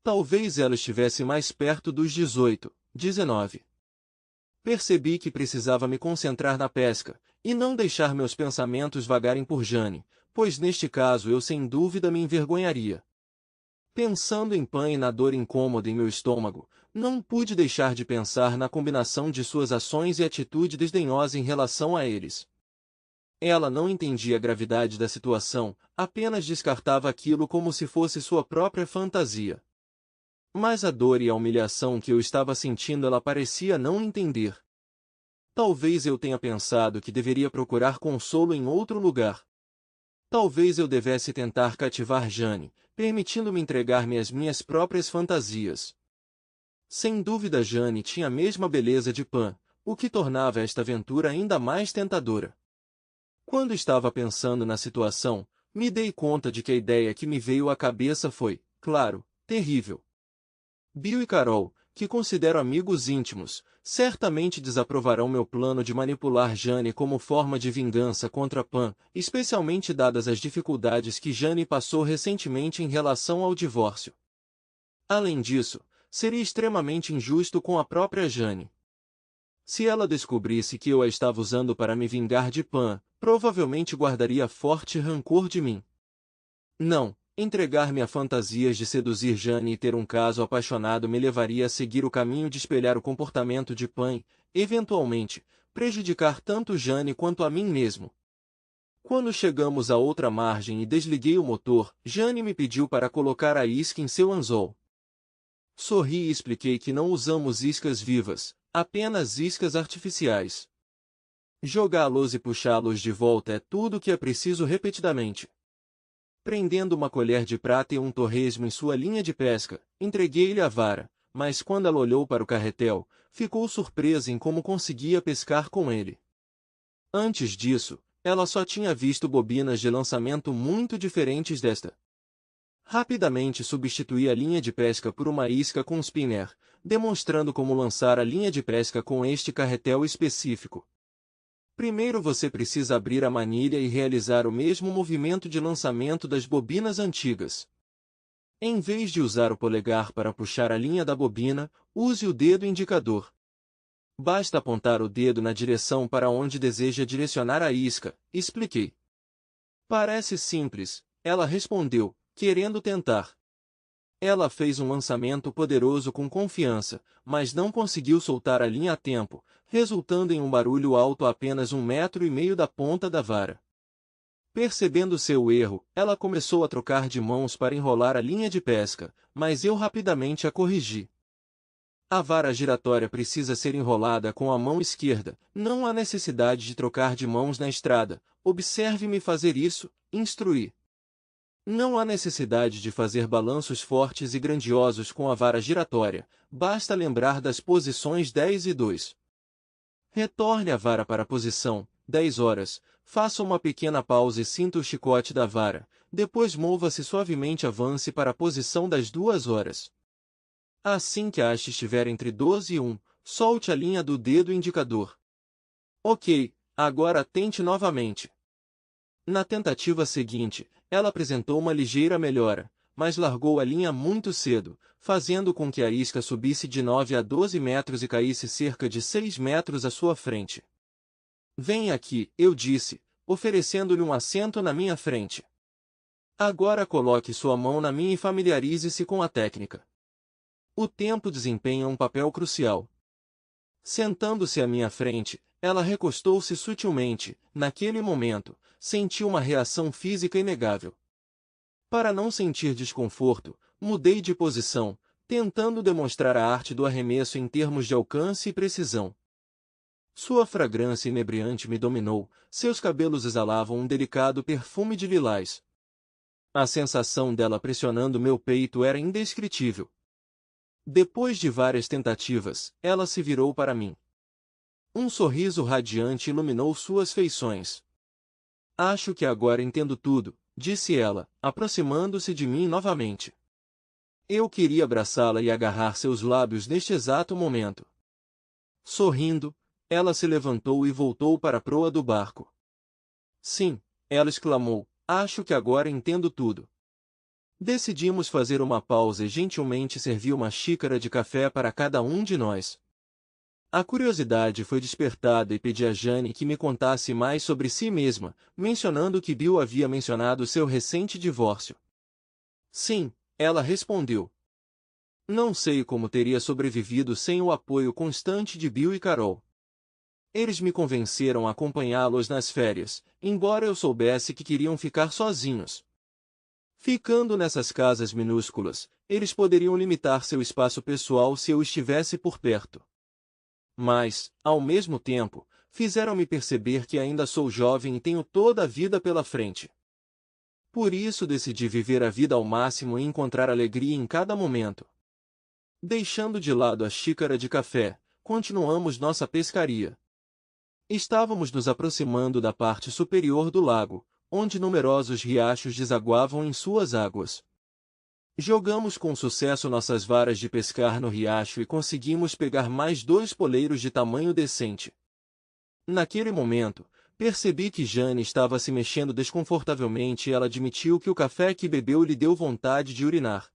Talvez ela estivesse mais perto dos 18, 19. Percebi que precisava me concentrar na pesca, e não deixar meus pensamentos vagarem por Jane, pois neste caso eu sem dúvida me envergonharia. Pensando em Pan e na dor incômoda em meu estômago, não pude deixar de pensar na combinação de suas ações e atitude desdenhosa em relação a eles. Ela não entendia a gravidade da situação, apenas descartava aquilo como se fosse sua própria fantasia. Mas a dor e a humilhação que eu estava sentindo ela parecia não entender. Talvez eu tenha pensado que deveria procurar consolo em outro lugar. Talvez eu devesse tentar cativar Jane, permitindo-me entregar-me às minhas próprias fantasias. Sem dúvida Jane tinha a mesma beleza de Pan, o que tornava esta aventura ainda mais tentadora. Quando estava pensando na situação, me dei conta de que a ideia que me veio à cabeça foi, claro, terrível. Bill e Carol, que considero amigos íntimos, certamente desaprovarão meu plano de manipular Jane como forma de vingança contra Pan, especialmente dadas as dificuldades que Jane passou recentemente em relação ao divórcio. Além disso, seria extremamente injusto com a própria Jane. Se ela descobrisse que eu a estava usando para me vingar de Pan, provavelmente guardaria forte rancor de mim. Não. Entregar-me a fantasias de seduzir Jane e ter um caso apaixonado me levaria a seguir o caminho de espelhar o comportamento de Pan e, eventualmente, prejudicar tanto Jane quanto a mim mesmo. Quando chegamos à outra margem e desliguei o motor, Jane me pediu para colocar a isca em seu anzol. Sorri e expliquei que não usamos iscas vivas, apenas iscas artificiais. Jogá-los e puxá-los de volta é tudo o que é preciso repetidamente. Prendendo uma colher de prata e um torresmo em sua linha de pesca, entreguei-lhe a vara, mas quando ela olhou para o carretel, ficou surpresa em como conseguia pescar com ele. Antes disso, ela só tinha visto bobinas de lançamento muito diferentes desta. Rapidamente substituí a linha de pesca por uma isca com spinner, demonstrando como lançar a linha de pesca com este carretel específico. Primeiro você precisa abrir a manilha e realizar o mesmo movimento de lançamento das bobinas antigas. Em vez de usar o polegar para puxar a linha da bobina, use o dedo indicador. Basta apontar o dedo na direção para onde deseja direcionar a isca, expliquei. Parece simples, ela respondeu, querendo tentar. Ela fez um lançamento poderoso com confiança, mas não conseguiu soltar a linha a tempo, resultando em um barulho alto a apenas 1,5 metros da ponta da vara. Percebendo seu erro, ela começou a trocar de mãos para enrolar a linha de pesca, mas eu rapidamente a corrigi. A vara giratória precisa ser enrolada com a mão esquerda, não há necessidade de trocar de mãos na estrada, observe-me fazer isso, instruí. Não há necessidade de fazer balanços fortes e grandiosos com a vara giratória, basta lembrar das posições 10 e 2. Retorne a vara para a posição 10 horas, faça uma pequena pausa e sinta o chicote da vara, depois mova-se suavemente e avance para a posição das 2 horas. Assim que a haste estiver entre 12 e 1, solte a linha do dedo indicador. Ok, agora tente novamente. Na tentativa seguinte, ela apresentou uma ligeira melhora, mas largou a linha muito cedo, fazendo com que a isca subisse de 9 a 12 metros e caísse cerca de 6 metros à sua frente. Venha aqui, eu disse, oferecendo-lhe um assento na minha frente. Agora coloque sua mão na minha e familiarize-se com a técnica. O tempo desempenha um papel crucial. Sentando-se à minha frente, ela recostou-se sutilmente. Naquele momento, senti uma reação física inegável. Para não sentir desconforto, mudei de posição, tentando demonstrar a arte do arremesso em termos de alcance e precisão. Sua fragrância inebriante me dominou, seus cabelos exalavam um delicado perfume de lilás. A sensação dela pressionando meu peito era indescritível. Depois de várias tentativas, ela se virou para mim. Um sorriso radiante iluminou suas feições. Acho que agora entendo tudo, disse ela, aproximando-se de mim novamente. Eu queria abraçá-la e agarrar seus lábios neste exato momento. Sorrindo, ela se levantou e voltou para a proa do barco. Sim, ela exclamou, acho que agora entendo tudo. Decidimos fazer uma pausa e gentilmente serviu uma xícara de café para cada um de nós. A curiosidade foi despertada e pedi a Jane que me contasse mais sobre si mesma, mencionando que Bill havia mencionado seu recente divórcio. Sim, ela respondeu. Não sei como teria sobrevivido sem o apoio constante de Bill e Carol. Eles me convenceram a acompanhá-los nas férias, embora eu soubesse que queriam ficar sozinhos. Ficando nessas casas minúsculas, eles poderiam limitar seu espaço pessoal se eu estivesse por perto. Mas, ao mesmo tempo, fizeram-me perceber que ainda sou jovem e tenho toda a vida pela frente. Por isso decidi viver a vida ao máximo e encontrar alegria em cada momento. Deixando de lado a xícara de café, continuamos nossa pescaria. Estávamos nos aproximando da parte superior do lago, onde numerosos riachos desaguavam em suas águas. Jogamos com sucesso nossas varas de pescar no riacho e conseguimos pegar mais 2 poleiros de tamanho decente. Naquele momento, percebi que Jane estava se mexendo desconfortavelmente e ela admitiu que o café que bebeu lhe deu vontade de urinar.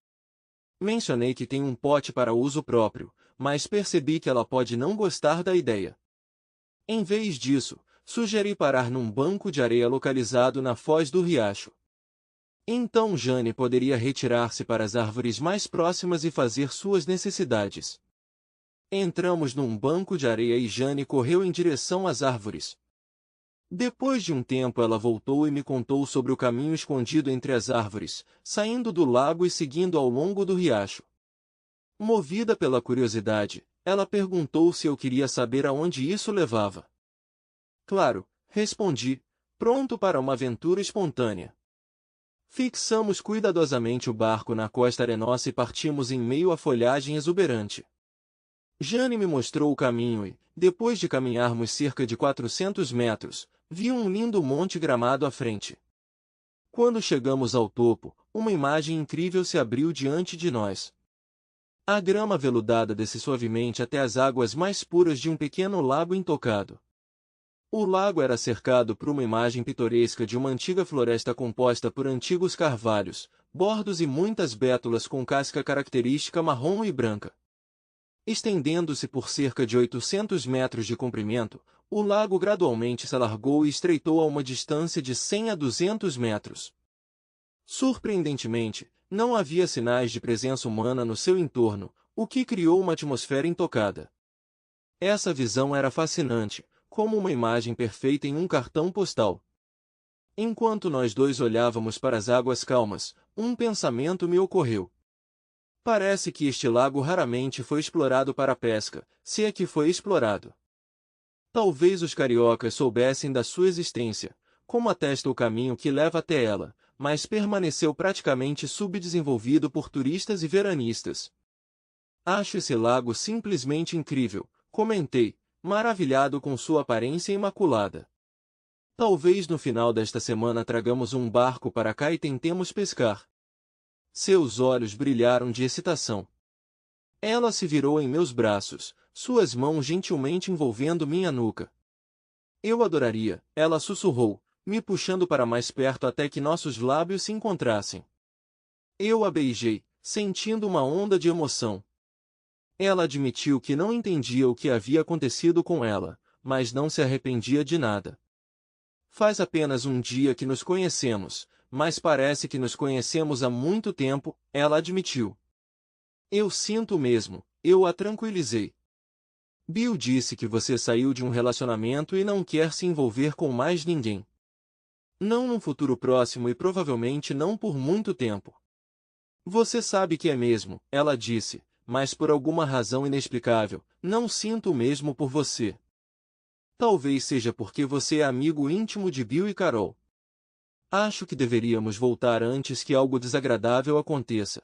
Mencionei que tem um pote para uso próprio, mas percebi que ela pode não gostar da ideia. Em vez disso, sugeri parar num banco de areia localizado na foz do riacho. Então Jane poderia retirar-se para as árvores mais próximas e fazer suas necessidades. Entramos num banco de areia e Jane correu em direção às árvores. Depois de um tempo ela voltou e me contou sobre o caminho escondido entre as árvores, saindo do lago e seguindo ao longo do riacho. Movida pela curiosidade, ela perguntou se eu queria saber aonde isso levava. Claro, respondi, pronto para uma aventura espontânea. Fixamos cuidadosamente o barco na costa arenosa e partimos em meio à folhagem exuberante. Jane me mostrou o caminho e, depois de caminharmos cerca de 400 metros, vi um lindo monte gramado à frente. Quando chegamos ao topo, uma imagem incrível se abriu diante de nós. A grama veludada desce suavemente até as águas mais puras de um pequeno lago intocado. O lago era cercado por uma imagem pitoresca de uma antiga floresta composta por antigos carvalhos, bordos e muitas bétulas com casca característica marrom e branca. Estendendo-se por cerca de 800 metros de comprimento, o lago gradualmente se alargou e estreitou a uma distância de 100 a 200 metros. Surpreendentemente, não havia sinais de presença humana no seu entorno, o que criou uma atmosfera intocada. Essa visão era fascinante, como uma imagem perfeita em um cartão postal. Enquanto nós dois olhávamos para as águas calmas, um pensamento me ocorreu. Parece que este lago raramente foi explorado para a pesca, se é que foi explorado. Talvez os cariocas soubessem da sua existência, como atesta o caminho que leva até ela, mas permaneceu praticamente subdesenvolvido por turistas e veranistas. Acho esse lago simplesmente incrível, comentei, maravilhado com sua aparência imaculada. Talvez no final desta semana tragamos um barco para cá e tentemos pescar. Seus olhos brilharam de excitação. Ela se virou em meus braços, suas mãos gentilmente envolvendo minha nuca. Eu adoraria, ela sussurrou, me puxando para mais perto até que nossos lábios se encontrassem. Eu a beijei, sentindo uma onda de emoção. Ela admitiu que não entendia o que havia acontecido com ela, mas não se arrependia de nada. Faz apenas um dia que nos conhecemos, mas parece que nos conhecemos há muito tempo, ela admitiu. Eu sinto mesmo, eu a tranquilizei. Bill disse que você saiu de um relacionamento e não quer se envolver com mais ninguém. Não num futuro próximo e provavelmente não por muito tempo. Você sabe que é mesmo, ela disse, mas por alguma razão inexplicável, não sinto o mesmo por você. Talvez seja porque você é amigo íntimo de Bill e Carol. Acho que deveríamos voltar antes que algo desagradável aconteça.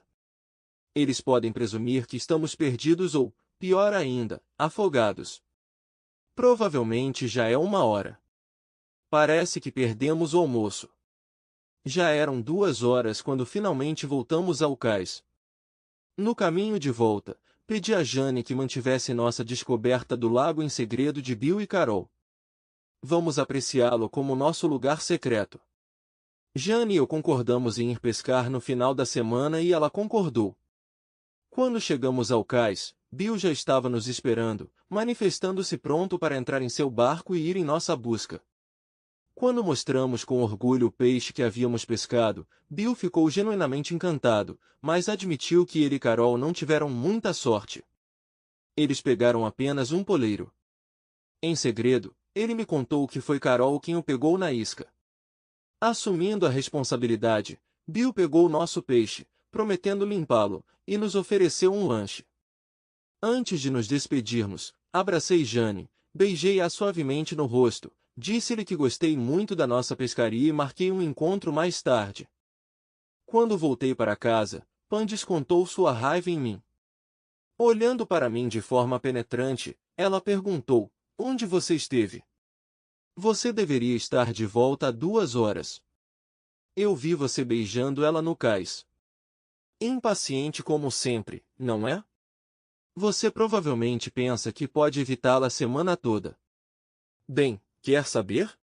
Eles podem presumir que estamos perdidos ou, pior ainda, afogados. Provavelmente já é 1 hora. Parece que perdemos o almoço. Já eram 2 horas quando finalmente voltamos ao cais. No caminho de volta, pedi a Jane que mantivesse nossa descoberta do lago em segredo de Bill e Carol. Vamos apreciá-lo como nosso lugar secreto. Jane e eu concordamos em ir pescar no final da semana e ela concordou. Quando chegamos ao cais, Bill já estava nos esperando, manifestando-se pronto para entrar em seu barco e ir em nossa busca. Quando mostramos com orgulho o peixe que havíamos pescado, Bill ficou genuinamente encantado, mas admitiu que ele e Carol não tiveram muita sorte. Eles pegaram apenas um poleiro. Em segredo, ele me contou que foi Carol quem o pegou na isca. Assumindo a responsabilidade, Bill pegou nosso peixe, prometendo limpá-lo, e nos ofereceu um lanche. Antes de nos despedirmos, abracei Jane, beijei-a suavemente no rosto, disse-lhe que gostei muito da nossa pescaria e marquei um encontro mais tarde. Quando voltei para casa, Pan descontou sua raiva em mim. Olhando para mim de forma penetrante, ela perguntou: onde você esteve? Você deveria estar de volta há 2 horas. Eu vi você beijando ela no cais. Impaciente como sempre, não é? Você provavelmente pensa que pode evitá-la a semana toda. Bem, quer saber?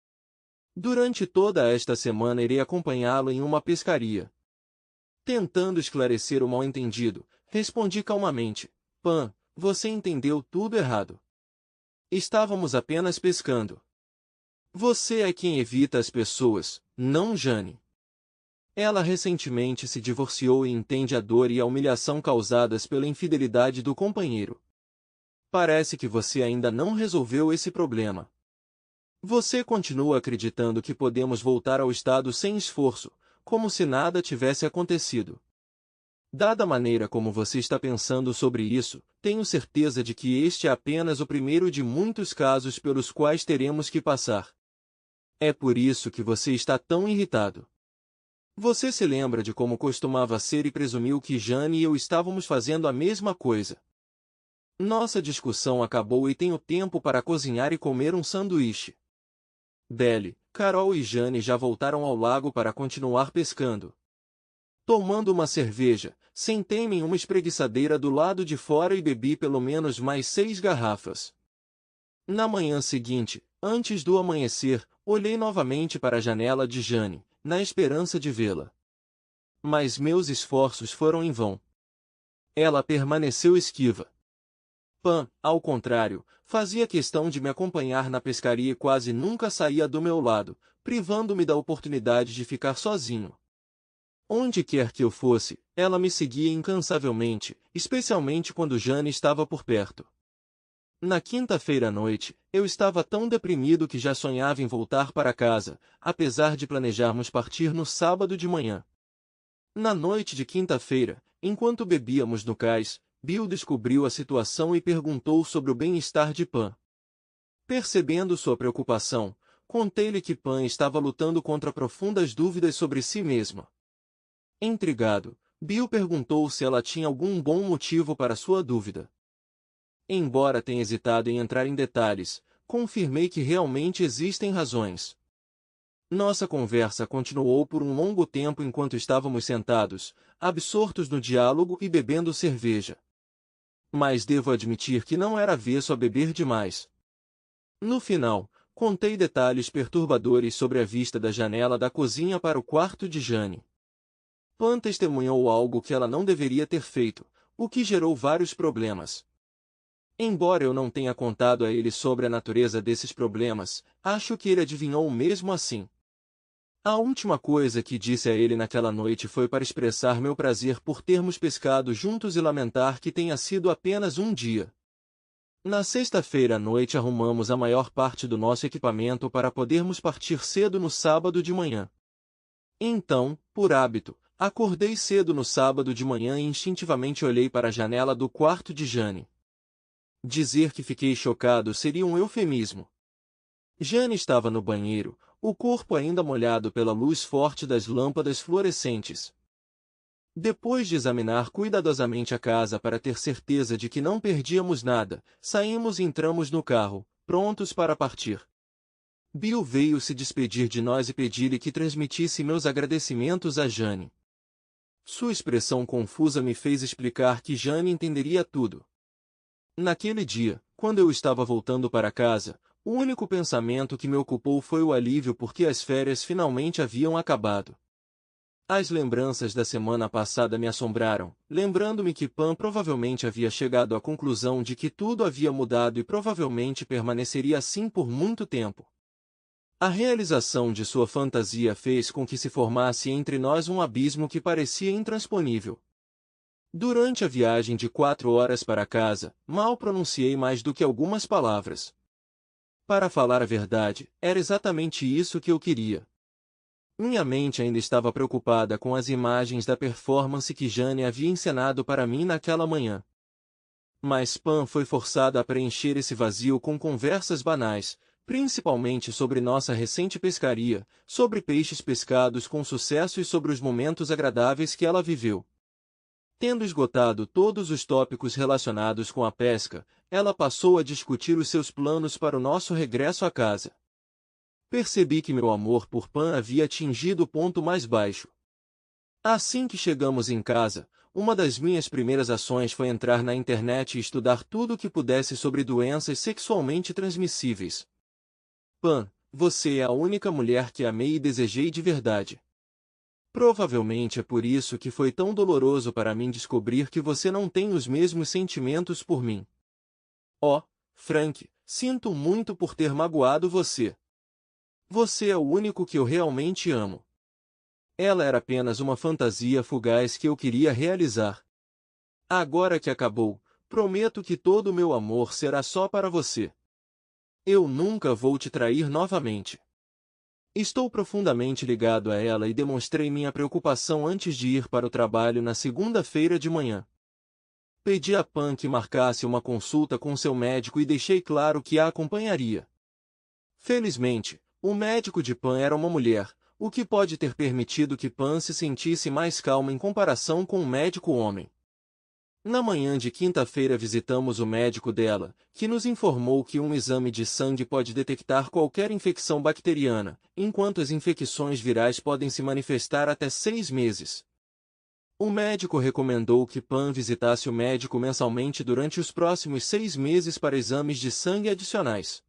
Durante toda esta semana irei acompanhá-lo em uma pescaria. Tentando esclarecer o mal-entendido, respondi calmamente: Pan, você entendeu tudo errado. Estávamos apenas pescando. Você é quem evita as pessoas, não Jane. Ela recentemente se divorciou e entende a dor e a humilhação causadas pela infidelidade do companheiro. Parece que você ainda não resolveu esse problema. Você continua acreditando que podemos voltar ao estado sem esforço, como se nada tivesse acontecido. Dada a maneira como você está pensando sobre isso, tenho certeza de que este é apenas o primeiro de muitos casos pelos quais teremos que passar. É por isso que você está tão irritado. Você se lembra de como costumava ser e presumiu que Jane e eu estávamos fazendo a mesma coisa. Nossa discussão acabou e tenho tempo para cozinhar e comer um sanduíche. Belle, Carol e Jane já voltaram ao lago para continuar pescando. Tomando uma cerveja, sentei-me em uma espreguiçadeira do lado de fora e bebi pelo menos mais 6 garrafas. Na manhã seguinte, antes do amanhecer, olhei novamente para a janela de Jane, na esperança de vê-la. Mas meus esforços foram em vão. Ela permaneceu esquiva. Pan, ao contrário, fazia questão de me acompanhar na pescaria e quase nunca saía do meu lado, privando-me da oportunidade de ficar sozinho. Onde quer que eu fosse, ela me seguia incansavelmente, especialmente quando Jane estava por perto. Na quinta-feira à noite, eu estava tão deprimido que já sonhava em voltar para casa, apesar de planejarmos partir no sábado de manhã. Na noite de quinta-feira, enquanto bebíamos no cais, Bill descobriu a situação e perguntou sobre o bem-estar de Pan. Percebendo sua preocupação, contei-lhe que Pan estava lutando contra profundas dúvidas sobre si mesma. Intrigado, Bill perguntou se ela tinha algum bom motivo para sua dúvida. Embora tenha hesitado em entrar em detalhes, confirmei que realmente existem razões. Nossa conversa continuou por um longo tempo enquanto estávamos sentados, absortos no diálogo e bebendo cerveja. Mas devo admitir que não era avesso a beber demais. No final, contei detalhes perturbadores sobre a vista da janela da cozinha para o quarto de Jane. Pan testemunhou algo que ela não deveria ter feito, o que gerou vários problemas. Embora eu não tenha contado a ele sobre a natureza desses problemas, acho que ele adivinhou mesmo assim. A última coisa que disse a ele naquela noite foi para expressar meu prazer por termos pescado juntos e lamentar que tenha sido apenas um dia. Na sexta-feira à noite arrumamos a maior parte do nosso equipamento para podermos partir cedo no sábado de manhã. Então, por hábito, acordei cedo no sábado de manhã e instintivamente olhei para a janela do quarto de Jane. Dizer que fiquei chocado seria um eufemismo. Jane estava no banheiro, o corpo ainda molhado pela luz forte das lâmpadas fluorescentes. Depois de examinar cuidadosamente a casa para ter certeza de que não perdíamos nada, saímos e entramos no carro, prontos para partir. Bill veio se despedir de nós e pedir-lhe que transmitisse meus agradecimentos a Jane. Sua expressão confusa me fez explicar que Jane entenderia tudo. Naquele dia, quando eu estava voltando para casa, o único pensamento que me ocupou foi o alívio porque as férias finalmente haviam acabado. As lembranças da semana passada me assombraram, lembrando-me que Pam provavelmente havia chegado à conclusão de que tudo havia mudado e provavelmente permaneceria assim por muito tempo. A realização de sua fantasia fez com que se formasse entre nós um abismo que parecia intransponível. Durante a viagem de 4 horas para casa, mal pronunciei mais do que algumas palavras. Para falar a verdade, era exatamente isso que eu queria. Minha mente ainda estava preocupada com as imagens da performance que Jane havia encenado para mim naquela manhã. Mas Pam foi forçada a preencher esse vazio com conversas banais, principalmente sobre nossa recente pescaria, sobre peixes pescados com sucesso e sobre os momentos agradáveis que ela viveu. Tendo esgotado todos os tópicos relacionados com a pesca, ela passou a discutir os seus planos para o nosso regresso à casa. Percebi que meu amor por Pam havia atingido o ponto mais baixo. Assim que chegamos em casa, uma das minhas primeiras ações foi entrar na internet e estudar tudo o que pudesse sobre doenças sexualmente transmissíveis. Pam, você é a única mulher que amei e desejei de verdade. Provavelmente é por isso que foi tão doloroso para mim descobrir que você não tem os mesmos sentimentos por mim. Oh, Frank, sinto muito por ter magoado você. Você é o único que eu realmente amo. Ela era apenas uma fantasia fugaz que eu queria realizar. Agora que acabou, prometo que todo o meu amor será só para você. Eu nunca vou te trair novamente. Estou profundamente ligado a ela e demonstrei minha preocupação antes de ir para o trabalho na segunda-feira de manhã. Pedi a Pam que marcasse uma consulta com seu médico e deixei claro que a acompanharia. Felizmente, o médico de Pam era uma mulher, o que pode ter permitido que Pam se sentisse mais calma em comparação com um médico homem. Na manhã de quinta-feira visitamos o médico dela, que nos informou que um exame de sangue pode detectar qualquer infecção bacteriana, enquanto as infecções virais podem se manifestar até 6 meses. O médico recomendou que Pam visitasse o médico mensalmente durante os próximos 6 meses para exames de sangue adicionais.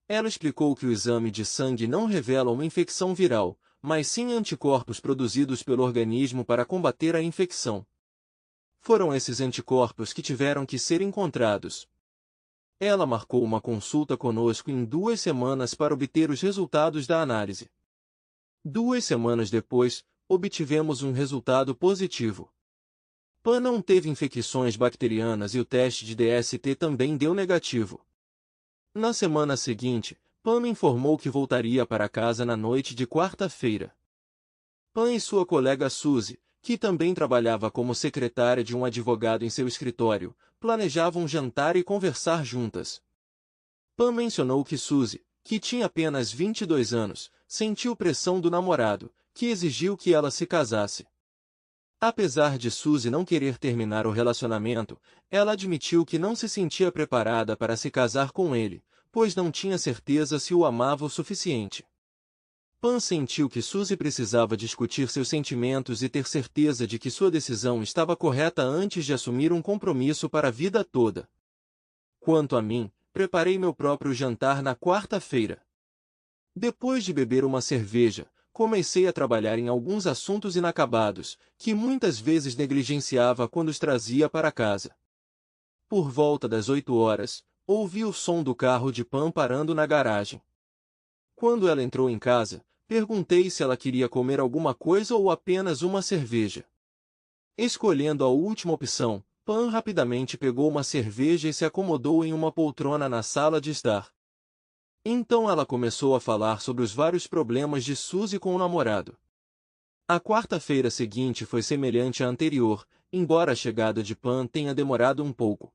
Ela explicou que o exame de sangue não revela uma infecção viral, mas sim anticorpos produzidos pelo organismo para combater a infecção. Foram esses anticorpos que tiveram que ser encontrados. Ela marcou uma consulta conosco em 2 semanas para obter os resultados da análise. 2 semanas depois, obtivemos um resultado positivo. Pam não teve infecções bacterianas e o teste de DST também deu negativo. Na semana seguinte, Pam me informou que voltaria para casa na noite de quarta-feira. Pam e sua colega Suzy, que também trabalhava como secretária de um advogado em seu escritório, planejavam jantar e conversar juntas. Pam mencionou que Suzy, que tinha apenas 22 anos, sentiu pressão do namorado, que exigiu que ela se casasse. Apesar de Suzy não querer terminar o relacionamento, ela admitiu que não se sentia preparada para se casar com ele, pois não tinha certeza se o amava o suficiente. Pam sentiu que Suzy precisava discutir seus sentimentos e ter certeza de que sua decisão estava correta antes de assumir um compromisso para a vida toda. Quanto a mim, preparei meu próprio jantar na quarta-feira. Depois de beber uma cerveja, comecei a trabalhar em alguns assuntos inacabados, que muitas vezes negligenciava quando os trazia para casa. Por volta das 8 horas, ouvi o som do carro de Pam parando na garagem. Quando ela entrou em casa, Perguntei se ela queria comer alguma coisa ou apenas uma cerveja. Escolhendo a última opção, Pan rapidamente pegou uma cerveja e se acomodou em uma poltrona na sala de estar. Então ela começou a falar sobre os vários problemas de Suzy com o namorado. A quarta-feira seguinte foi semelhante à anterior, embora a chegada de Pan tenha demorado um pouco.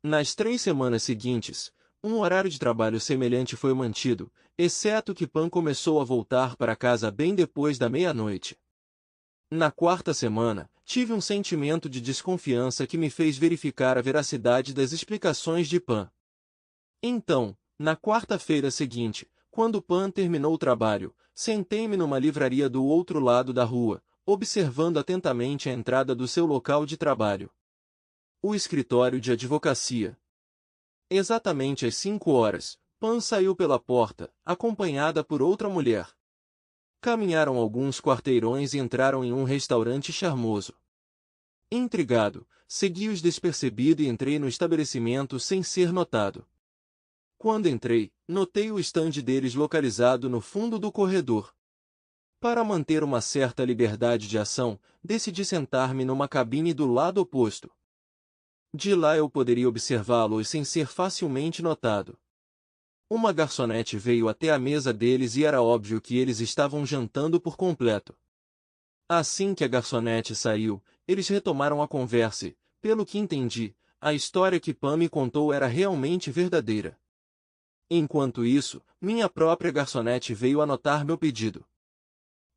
Nas 3 semanas seguintes, um horário de trabalho semelhante foi mantido, exceto que Pan começou a voltar para casa bem depois da meia-noite. Na quarta semana, tive um sentimento de desconfiança que me fez verificar a veracidade das explicações de Pan. Então, na quarta-feira seguinte, quando Pan terminou o trabalho, sentei-me numa livraria do outro lado da rua, observando atentamente a entrada do seu local de trabalho. O escritório de advocacia. Exatamente às 5 horas, Pan saiu pela porta, acompanhada por outra mulher. Caminharam alguns quarteirões e entraram em um restaurante charmoso. Intrigado, segui-os despercebido e entrei no estabelecimento sem ser notado. Quando entrei, notei o estande deles localizado no fundo do corredor. Para manter uma certa liberdade de ação, decidi sentar-me numa cabine do lado oposto. De lá eu poderia observá-los sem ser facilmente notado. Uma garçonete veio até a mesa deles e era óbvio que eles estavam jantando por completo. Assim que a garçonete saiu, eles retomaram a conversa e, pelo que entendi, a história que Pam me contou era realmente verdadeira. Enquanto isso, minha própria garçonete veio anotar meu pedido.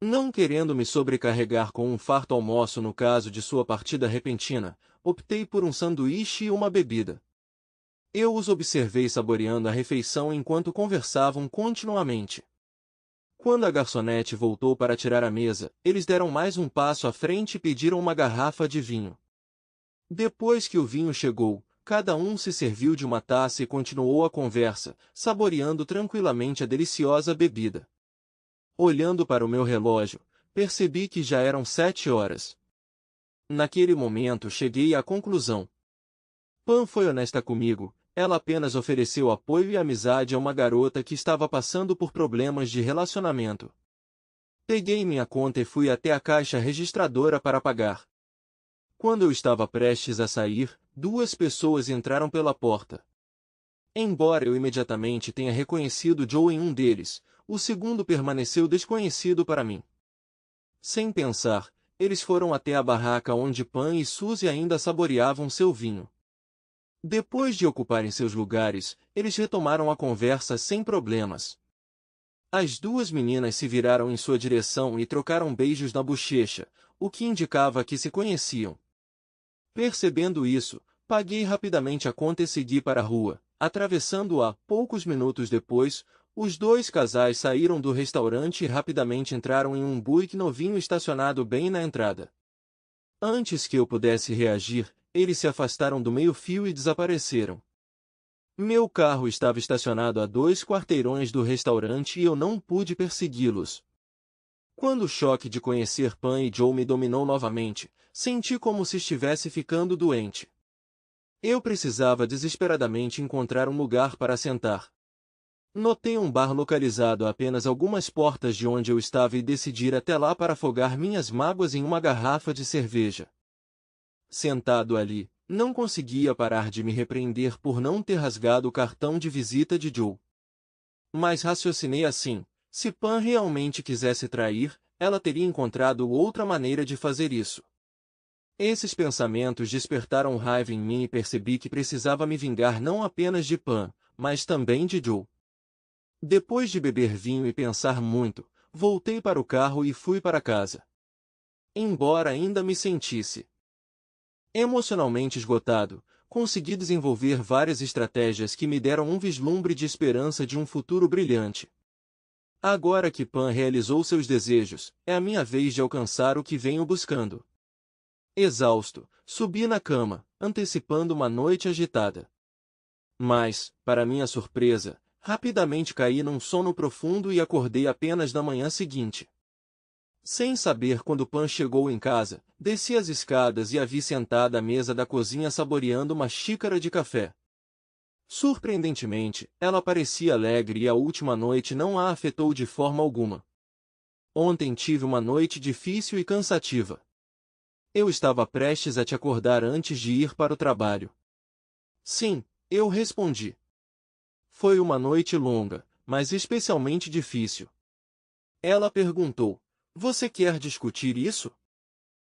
Não querendo me sobrecarregar com um farto almoço no caso de sua partida repentina, optei por um sanduíche e uma bebida. Eu os observei saboreando a refeição enquanto conversavam continuamente. Quando a garçonete voltou para tirar a mesa, eles deram mais um passo à frente e pediram uma garrafa de vinho. Depois que o vinho chegou, cada um se serviu de uma taça e continuou a conversa, saboreando tranquilamente a deliciosa bebida. Olhando para o meu relógio, percebi que já eram 7 horas. Naquele momento cheguei à conclusão. Pam foi honesta comigo, ela apenas ofereceu apoio e amizade a uma garota que estava passando por problemas de relacionamento. Peguei minha conta e fui até a caixa registradora para pagar. Quando eu estava prestes a sair, 2 pessoas entraram pela porta. Embora eu imediatamente tenha reconhecido Joe em um deles, o segundo permaneceu desconhecido para mim. Sem pensar, eles foram até a barraca onde Pam e Suzy ainda saboreavam seu vinho. Depois de ocuparem seus lugares, eles retomaram a conversa sem problemas. As 2 meninas se viraram em sua direção e trocaram beijos na bochecha, o que indicava que se conheciam. Percebendo isso, paguei rapidamente a conta e segui para a rua. Atravessando-a, poucos minutos depois, os 2 casais saíram do restaurante e rapidamente entraram em um Buick novinho estacionado bem na entrada. Antes que eu pudesse reagir, eles se afastaram do meio-fio e desapareceram. Meu carro estava estacionado a 2 quarteirões do restaurante e eu não pude persegui-los. Quando o choque de conhecer Pam e Joe me dominou novamente, senti como se estivesse ficando doente. Eu precisava desesperadamente encontrar um lugar para sentar. Notei um bar localizado a apenas algumas portas de onde eu estava e decidi ir até lá para afogar minhas mágoas em uma garrafa de cerveja. Sentado ali, não conseguia parar de me repreender por não ter rasgado o cartão de visita de Joe. Mas raciocinei assim: se Pam realmente quisesse trair, ela teria encontrado outra maneira de fazer isso. Esses pensamentos despertaram raiva em mim e percebi que precisava me vingar não apenas de Pam, mas também de Joe. Depois de beber vinho e pensar muito, voltei para o carro e fui para casa. Embora ainda me sentisse emocionalmente esgotado, consegui desenvolver várias estratégias que me deram um vislumbre de esperança de um futuro brilhante. Agora que Pam realizou seus desejos, é a minha vez de alcançar o que venho buscando. Exausto, subi na cama, antecipando uma noite agitada. Mas, para minha surpresa, rapidamente caí num sono profundo e acordei apenas na manhã seguinte. Sem saber quando Pam chegou em casa, desci as escadas e a vi sentada à mesa da cozinha saboreando uma xícara de café. Surpreendentemente, ela parecia alegre e a última noite não a afetou de forma alguma. Ontem tive uma noite difícil e cansativa. Eu estava prestes a te acordar antes de ir para o trabalho. Sim, eu respondi. Foi uma noite longa, mas especialmente difícil. Ela perguntou: Você quer discutir isso?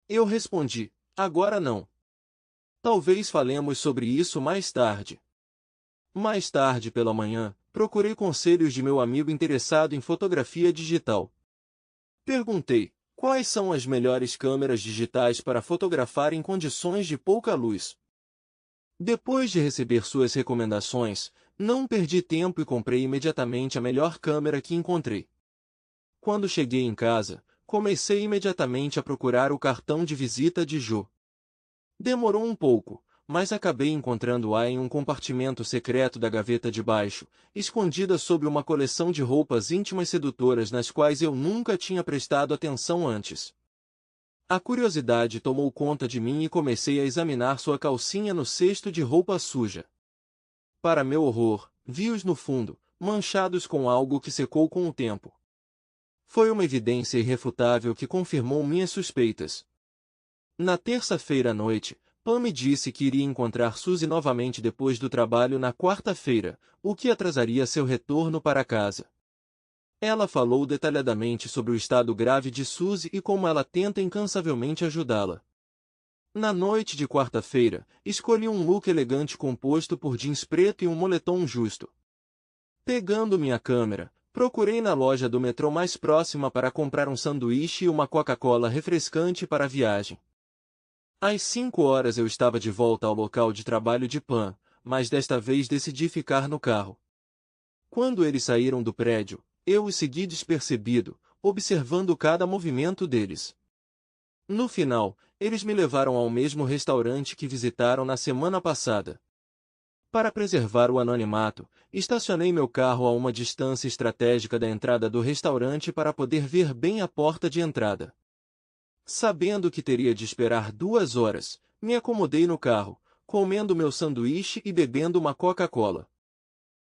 Eu respondi: Agora não. Talvez falemos sobre isso mais tarde. Mais tarde pela manhã, procurei conselhos de meu amigo interessado em fotografia digital. Perguntei: Quais são as melhores câmeras digitais para fotografar em condições de pouca luz? Depois de receber suas recomendações, não perdi tempo e comprei imediatamente a melhor câmera que encontrei. Quando cheguei em casa, comecei imediatamente a procurar o cartão de visita de Jo. Demorou um pouco, mas acabei encontrando-a em um compartimento secreto da gaveta de baixo, escondida sob uma coleção de roupas íntimas sedutoras nas quais eu nunca tinha prestado atenção antes. A curiosidade tomou conta de mim e comecei a examinar sua calcinha no cesto de roupa suja. Para meu horror, vi-os no fundo, manchados com algo que secou com o tempo. Foi uma evidência irrefutável que confirmou minhas suspeitas. Na terça-feira à noite, Pam me disse que iria encontrar Suzy novamente depois do trabalho na quarta-feira, o que atrasaria seu retorno para casa. Ela falou detalhadamente sobre o estado grave de Suzy e como ela tenta incansavelmente ajudá-la. Na noite de quarta-feira, escolhi um look elegante composto por jeans preto e um moletom justo. Pegando minha câmera, procurei na loja do metrô mais próxima para comprar um sanduíche e uma Coca-Cola refrescante para a viagem. Às 5 horas eu estava de volta ao local de trabalho de Pam, mas desta vez decidi ficar no carro. Quando eles saíram do prédio, eu os segui despercebido, observando cada movimento deles. No final, eles me levaram ao mesmo restaurante que visitaram na semana passada. Para preservar o anonimato, estacionei meu carro a uma distância estratégica da entrada do restaurante para poder ver bem a porta de entrada. Sabendo que teria de esperar 2 horas, me acomodei no carro, comendo meu sanduíche e bebendo uma Coca-Cola.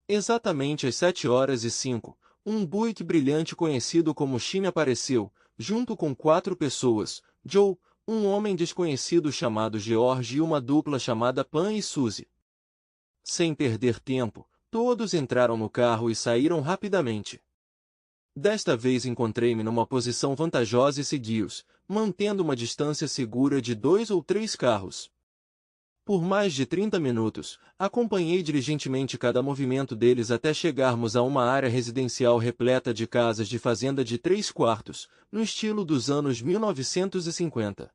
Exatamente às 7h05, um Buick brilhante conhecido como Chine apareceu, junto com 4 pessoas, Joe, um homem desconhecido chamado George e uma dupla chamada Pam e Suzy. Sem perder tempo, todos entraram no carro e saíram rapidamente. Desta vez encontrei-me numa posição vantajosa e segui-os, mantendo uma distância segura de 2 ou 3 carros. Por mais de 30 minutos, acompanhei diligentemente cada movimento deles até chegarmos a uma área residencial repleta de casas de fazenda de 3 quartos, no estilo dos anos 1950.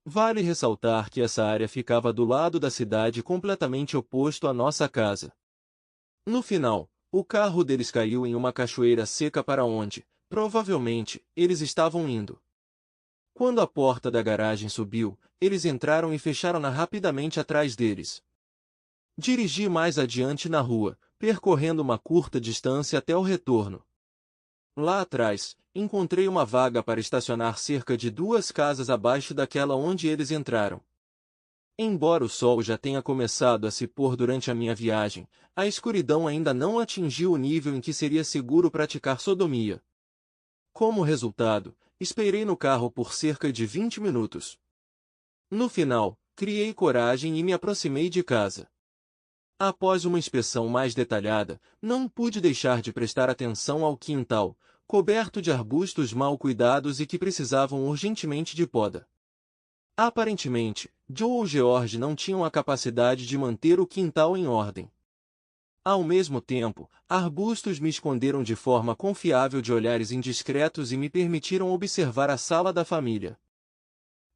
Vale ressaltar que essa área ficava do lado da cidade completamente oposto à nossa casa. No final, o carro deles caiu em uma cachoeira seca para onde, provavelmente, eles estavam indo. Quando a porta da garagem subiu, eles entraram e fecharam-na rapidamente atrás deles. Dirigi mais adiante na rua, percorrendo uma curta distância até o retorno. Lá atrás, encontrei uma vaga para estacionar cerca de 2 casas abaixo daquela onde eles entraram. Embora o sol já tenha começado a se pôr durante a minha viagem, a escuridão ainda não atingiu o nível em que seria seguro praticar sodomia. Como resultado, esperei no carro por cerca de 20 minutos. No final, criei coragem e me aproximei de casa. Após uma inspeção mais detalhada, não pude deixar de prestar atenção ao quintal, coberto de arbustos mal cuidados e que precisavam urgentemente de poda. Aparentemente, Joe ou George não tinham a capacidade de manter o quintal em ordem. Ao mesmo tempo, arbustos me esconderam de forma confiável de olhares indiscretos e me permitiram observar a sala da família.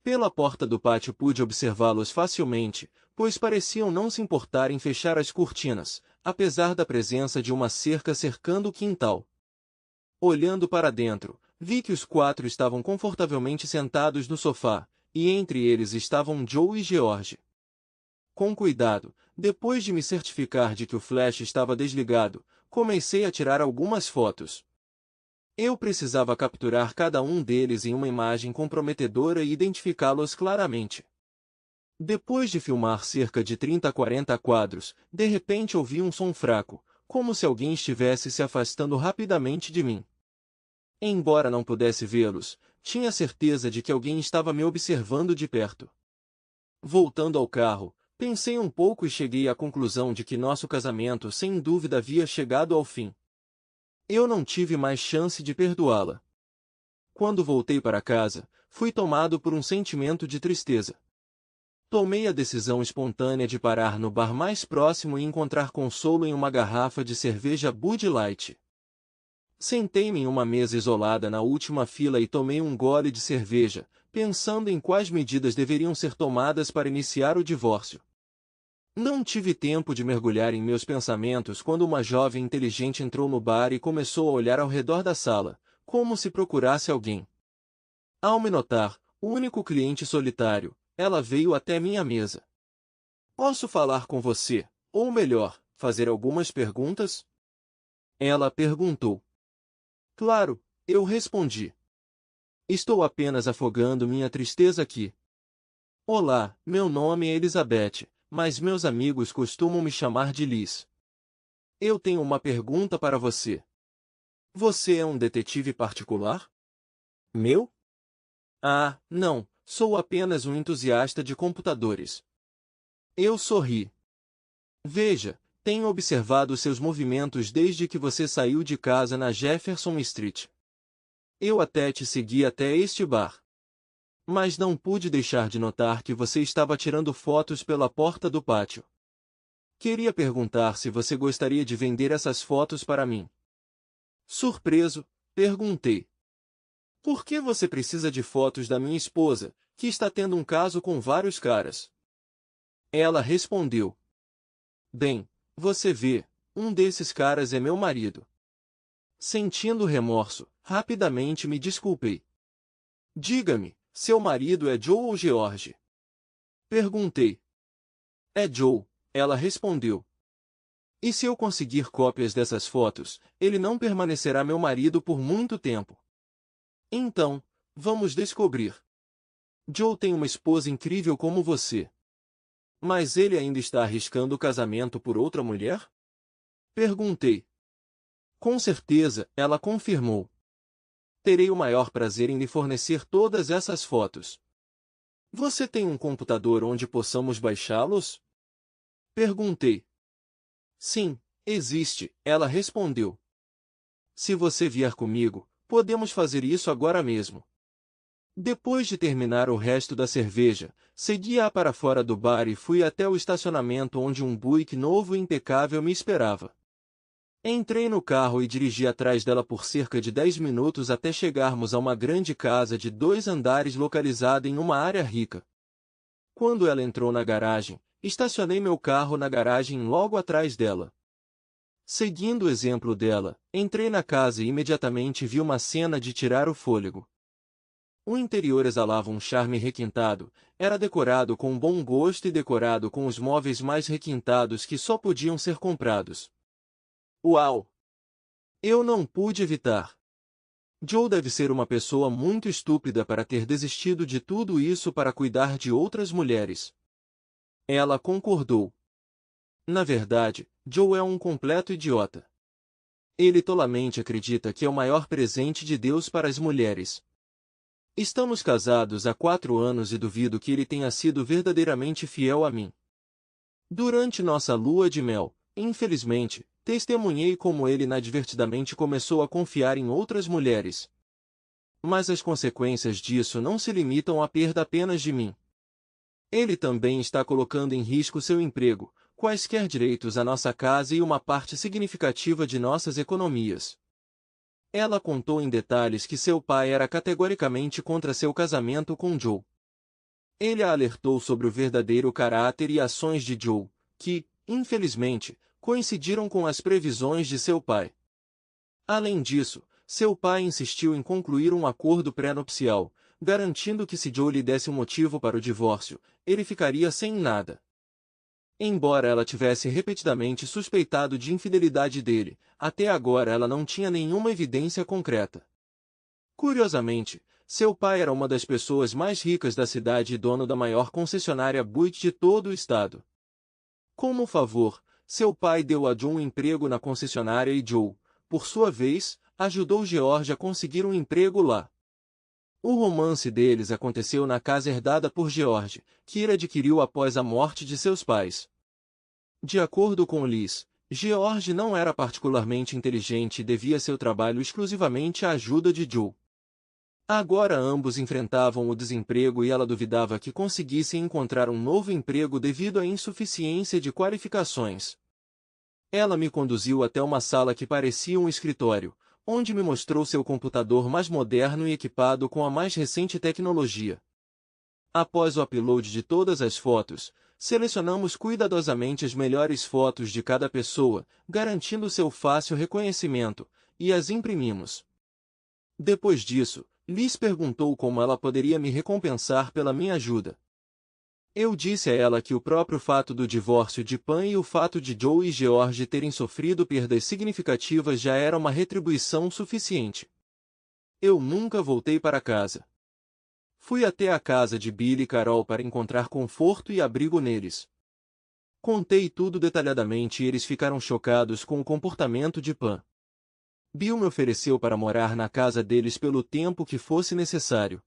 Pela porta do pátio pude observá-los facilmente, pois pareciam não se importar em fechar as cortinas, apesar da presença de uma cerca cercando o quintal. Olhando para dentro, vi que os 4 estavam confortavelmente sentados no sofá, e entre eles estavam Joe e George. Com cuidado, depois de me certificar de que o flash estava desligado, comecei a tirar algumas fotos. Eu precisava capturar cada um deles em uma imagem comprometedora e identificá-los claramente. Depois de filmar cerca de 30 a 40 quadros, de repente ouvi um som fraco, como se alguém estivesse se afastando rapidamente de mim. Embora não pudesse vê-los, tinha certeza de que alguém estava me observando de perto. Voltando ao carro, pensei um pouco e cheguei à conclusão de que nosso casamento sem dúvida havia chegado ao fim. Eu não tive mais chance de perdoá-la. Quando voltei para casa, fui tomado por um sentimento de tristeza. Tomei a decisão espontânea de parar no bar mais próximo e encontrar consolo em uma garrafa de cerveja Bud Light. Sentei-me em uma mesa isolada na última fila e tomei um gole de cerveja, pensando em quais medidas deveriam ser tomadas para iniciar o divórcio. Não tive tempo de mergulhar em meus pensamentos quando uma jovem inteligente entrou no bar e começou a olhar ao redor da sala, como se procurasse alguém. Ao me notar, o único cliente solitário, ela veio até minha mesa. Posso falar com você, ou melhor, fazer algumas perguntas? Ela perguntou. Claro, eu respondi. Estou apenas afogando minha tristeza aqui. Olá, meu nome é Elizabeth, mas meus amigos costumam me chamar de Liz. Eu tenho uma pergunta para você. Você é um detetive particular? Meu? Ah, não, sou apenas um entusiasta de computadores. Eu sorri. Veja, tenho observado seus movimentos desde que você saiu de casa na Jefferson Street. Eu até te segui até este bar. Mas não pude deixar de notar que você estava tirando fotos pela porta do pátio. Queria perguntar se você gostaria de vender essas fotos para mim. Surpreso, perguntei. Por que você precisa de fotos da minha esposa, que está tendo um caso com vários caras? Ela respondeu. Bem, você vê, um desses caras é meu marido. Sentindo remorso, rapidamente me desculpei. Diga-me, seu marido é Joe ou George? Perguntei. É Joe, ela respondeu. E se eu conseguir cópias dessas fotos, ele não permanecerá meu marido por muito tempo. Então, vamos descobrir. Joe tem uma esposa incrível como você. Mas ele ainda está arriscando o casamento por outra mulher? Perguntei. Com certeza, ela confirmou. Terei o maior prazer em lhe fornecer todas essas fotos. Você tem um computador onde possamos baixá-los? Perguntei. Sim, existe, ela respondeu. Se você vier comigo, podemos fazer isso agora mesmo. Depois de terminar o resto da cerveja, segui-a para fora do bar e fui até o estacionamento onde um Buick novo e impecável me esperava. Entrei no carro e dirigi atrás dela por cerca de 10 minutos até chegarmos a uma grande casa de 2 andares localizada em uma área rica. Quando ela entrou na garagem, estacionei meu carro na garagem logo atrás dela. Seguindo o exemplo dela, entrei na casa e imediatamente vi uma cena de tirar o fôlego. O interior exalava um charme requintado, era decorado com bom gosto e decorado com os móveis mais requintados que só podiam ser comprados. Uau! Eu não pude evitar. Joe deve ser uma pessoa muito estúpida para ter desistido de tudo isso para cuidar de outras mulheres. Ela concordou. Na verdade, Joe é um completo idiota. Ele tolamente acredita que é o maior presente de Deus para as mulheres. Estamos casados há 4 anos e duvido que ele tenha sido verdadeiramente fiel a mim. Durante nossa lua de mel, infelizmente, testemunhei como ele inadvertidamente começou a confiar em outras mulheres. Mas as consequências disso não se limitam à perda apenas de mim. Ele também está colocando em risco seu emprego, quaisquer direitos à nossa casa e uma parte significativa de nossas economias. Ela contou em detalhes que seu pai era categoricamente contra seu casamento com Joe. Ele a alertou sobre o verdadeiro caráter e ações de Joe, que, infelizmente, coincidiram com as previsões de seu pai. Além disso, seu pai insistiu em concluir um acordo pré-nupcial, garantindo que se Joe lhe desse um motivo para o divórcio, ele ficaria sem nada. Embora ela tivesse repetidamente suspeitado de infidelidade dele, até agora ela não tinha nenhuma evidência concreta. Curiosamente, seu pai era uma das pessoas mais ricas da cidade e dono da maior concessionária Buick de todo o estado. Como favor, seu pai deu a Joe um emprego na concessionária e Joe, por sua vez, ajudou George a conseguir um emprego lá. O romance deles aconteceu na casa herdada por George, que ele adquiriu após a morte de seus pais. De acordo com Liz, George não era particularmente inteligente e devia seu trabalho exclusivamente à ajuda de Joe. Agora ambos enfrentavam o desemprego e ela duvidava que conseguissem encontrar um novo emprego devido à insuficiência de qualificações. Ela me conduziu até uma sala que parecia um escritório, onde me mostrou seu computador mais moderno e equipado com a mais recente tecnologia. Após o upload de todas as fotos, selecionamos cuidadosamente as melhores fotos de cada pessoa, garantindo seu fácil reconhecimento, e as imprimimos. Depois disso, Liz perguntou como ela poderia me recompensar pela minha ajuda. Eu disse a ela que o próprio fato do divórcio de Pam e o fato de Joe e George terem sofrido perdas significativas já era uma retribuição suficiente. Eu nunca voltei para casa. Fui até a casa de Billy e Carol para encontrar conforto e abrigo neles. Contei tudo detalhadamente e eles ficaram chocados com o comportamento de Pam. Bill me ofereceu para morar na casa deles pelo tempo que fosse necessário.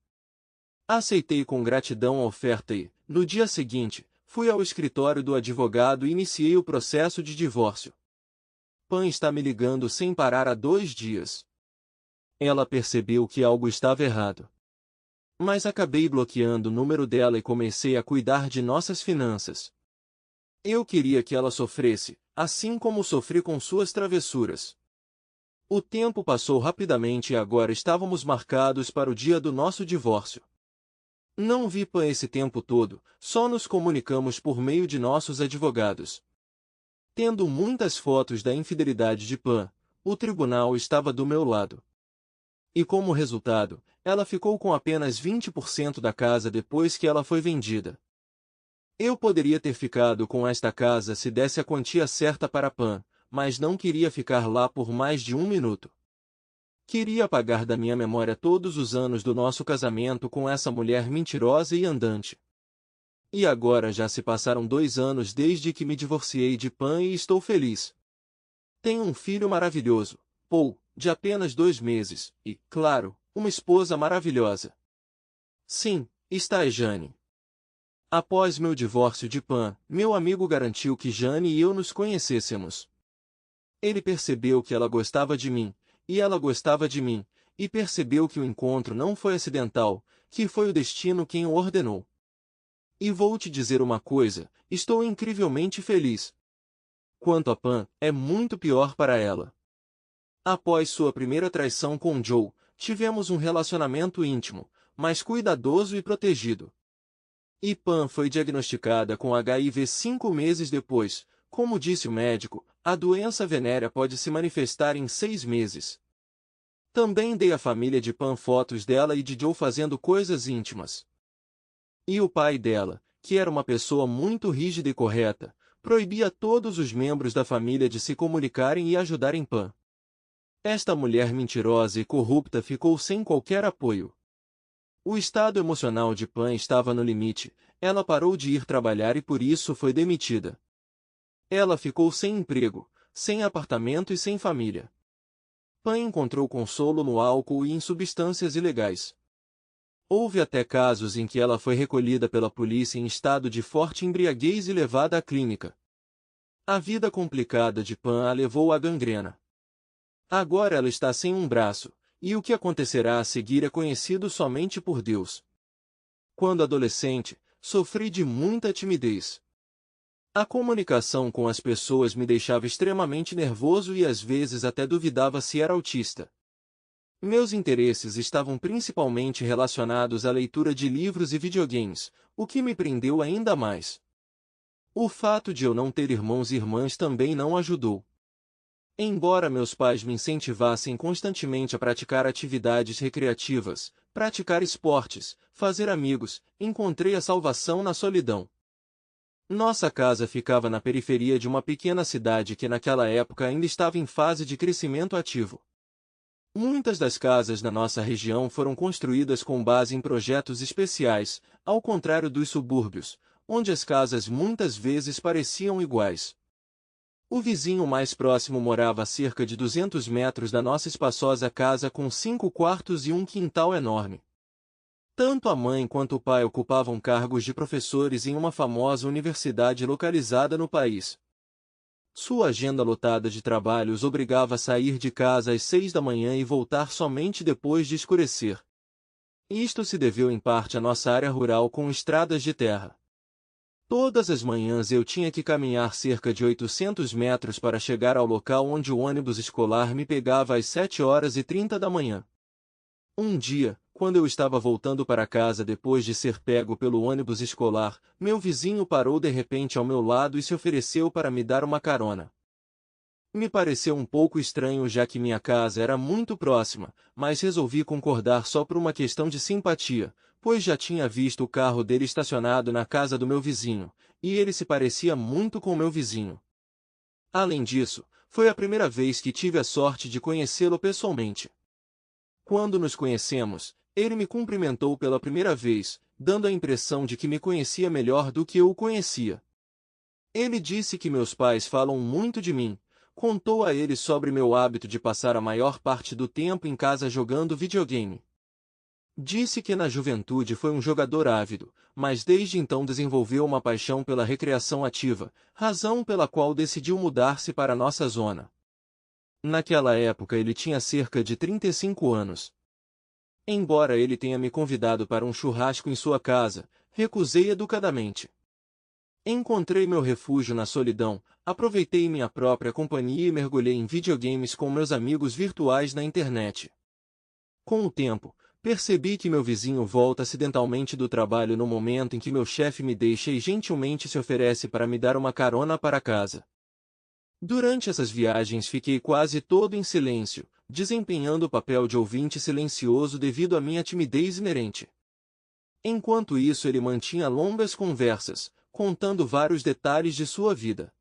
Aceitei com gratidão a oferta e, no dia seguinte, fui ao escritório do advogado e iniciei o processo de divórcio. Pam está me ligando sem parar há 2 dias. Ela percebeu que algo estava errado. Mas acabei bloqueando o número dela e comecei a cuidar de nossas finanças. Eu queria que ela sofresse, assim como sofri com suas travessuras. O tempo passou rapidamente e agora estávamos marcados para o dia do nosso divórcio. Não vi Pam esse tempo todo, só nos comunicamos por meio de nossos advogados. Tendo muitas fotos da infidelidade de Pam, o tribunal estava do meu lado. E como resultado, ela ficou com apenas 20% da casa depois que ela foi vendida. Eu poderia ter ficado com esta casa se desse a quantia certa para Pam, mas não queria ficar lá por mais de 1 minuto. Queria apagar da minha memória todos os anos do nosso casamento com essa mulher mentirosa e andante. E agora já se passaram 2 anos desde que me divorciei de Pam e estou feliz. Tenho um filho maravilhoso, Paul, de apenas 2 meses, e, claro, uma esposa maravilhosa. Sim, está a Jane. Após meu divórcio de Pam, meu amigo garantiu que Jane e eu nos conhecêssemos. Ele percebeu que ela gostava de mim, e ela gostava de mim, e percebeu que o encontro não foi acidental, que foi o destino quem o ordenou. E vou te dizer uma coisa, estou incrivelmente feliz. Quanto a Pam, é muito pior para ela. Após sua primeira traição com Joe, tivemos um relacionamento íntimo, mas cuidadoso e protegido. E Pam foi diagnosticada com HIV 5 meses depois. Como disse o médico, a doença venérea pode se manifestar em 6 meses. Também dei à família de Pam fotos dela e de Joe fazendo coisas íntimas. E o pai dela, que era uma pessoa muito rígida e correta, proibia todos os membros da família de se comunicarem e ajudarem Pam. Esta mulher mentirosa e corrupta ficou sem qualquer apoio. O estado emocional de Pam estava no limite, ela parou de ir trabalhar e por isso foi demitida. Ela ficou sem emprego, sem apartamento e sem família. Pam encontrou consolo no álcool e em substâncias ilegais. Houve até casos em que ela foi recolhida pela polícia em estado de forte embriaguez e levada à clínica. A vida complicada de Pam a levou à gangrena. Agora ela está sem um braço, e o que acontecerá a seguir é conhecido somente por Deus. Quando adolescente, sofri de muita timidez. A comunicação com as pessoas me deixava extremamente nervoso e às vezes até duvidava se era autista. Meus interesses estavam principalmente relacionados à leitura de livros e videogames, o que me prendeu ainda mais. O fato de eu não ter irmãos e irmãs também não ajudou. Embora meus pais me incentivassem constantemente a praticar atividades recreativas, praticar esportes, fazer amigos, encontrei a salvação na solidão. Nossa casa ficava na periferia de uma pequena cidade que naquela época ainda estava em fase de crescimento ativo. Muitas das casas na nossa região foram construídas com base em projetos especiais, ao contrário dos subúrbios, onde as casas muitas vezes pareciam iguais. O vizinho mais próximo morava a cerca de 200 metros da nossa espaçosa casa com 5 quartos e um quintal enorme. Tanto a mãe quanto o pai ocupavam cargos de professores em uma famosa universidade localizada no país. Sua agenda lotada de trabalho os obrigava a sair de casa às 6 da manhã e voltar somente depois de escurecer. Isto se deveu em parte à nossa área rural com estradas de terra. Todas as manhãs eu tinha que caminhar cerca de 800 metros para chegar ao local onde o ônibus escolar me pegava às 7h30 da manhã. Um dia, quando eu estava voltando para casa depois de ser pego pelo ônibus escolar, meu vizinho parou de repente ao meu lado e se ofereceu para me dar uma carona. Me pareceu um pouco estranho já que minha casa era muito próxima, mas resolvi concordar só por uma questão de simpatia, pois já tinha visto o carro dele estacionado na casa do meu vizinho, e ele se parecia muito com meu vizinho. Além disso, foi a primeira vez que tive a sorte de conhecê-lo pessoalmente. Quando nos conhecemos, ele me cumprimentou pela primeira vez, dando a impressão de que me conhecia melhor do que eu o conhecia. Ele disse que meus pais falam muito de mim, contou a ele sobre meu hábito de passar a maior parte do tempo em casa jogando videogame. Disse que na juventude foi um jogador ávido, mas desde então desenvolveu uma paixão pela recreação ativa, razão pela qual decidiu mudar-se para nossa zona. Naquela época ele tinha cerca de 35 anos. Embora ele tenha me convidado para um churrasco em sua casa, recusei educadamente. Encontrei meu refúgio na solidão, aproveitei minha própria companhia e mergulhei em videogames com meus amigos virtuais na internet. Com o tempo, percebi que meu vizinho volta acidentalmente do trabalho no momento em que meu chefe me deixa e gentilmente se oferece para me dar uma carona para casa. Durante essas viagens fiquei quase todo em silêncio, desempenhando o papel de ouvinte silencioso devido à minha timidez inerente. Enquanto isso ele mantinha longas conversas, contando vários detalhes de sua vida.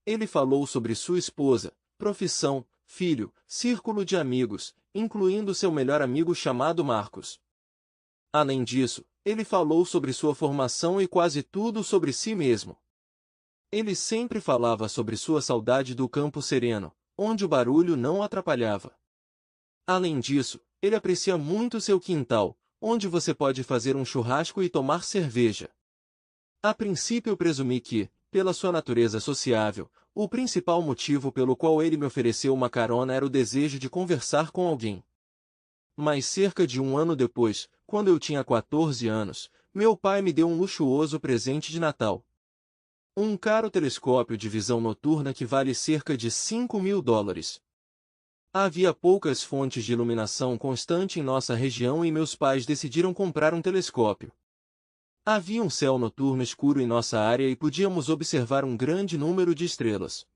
Ele falou sobre sua esposa, profissão, filho, círculo de amigos, incluindo seu melhor amigo chamado Marcos. Além disso, ele falou sobre sua formação e quase tudo sobre si mesmo. Ele sempre falava sobre sua saudade do campo sereno, onde o barulho não atrapalhava. Além disso, ele aprecia muito seu quintal, onde você pode fazer um churrasco e tomar cerveja. A princípio eu presumi que, pela sua natureza sociável, o principal motivo pelo qual ele me ofereceu uma carona era o desejo de conversar com alguém. Mas cerca de um ano depois, quando eu tinha 14 anos, meu pai me deu um luxuoso presente de Natal. Um caro telescópio de visão noturna que vale cerca de $5.000. Havia poucas fontes de iluminação constante em nossa região e meus pais decidiram comprar um telescópio. Havia um céu noturno escuro em nossa área e podíamos observar um grande número de estrelas.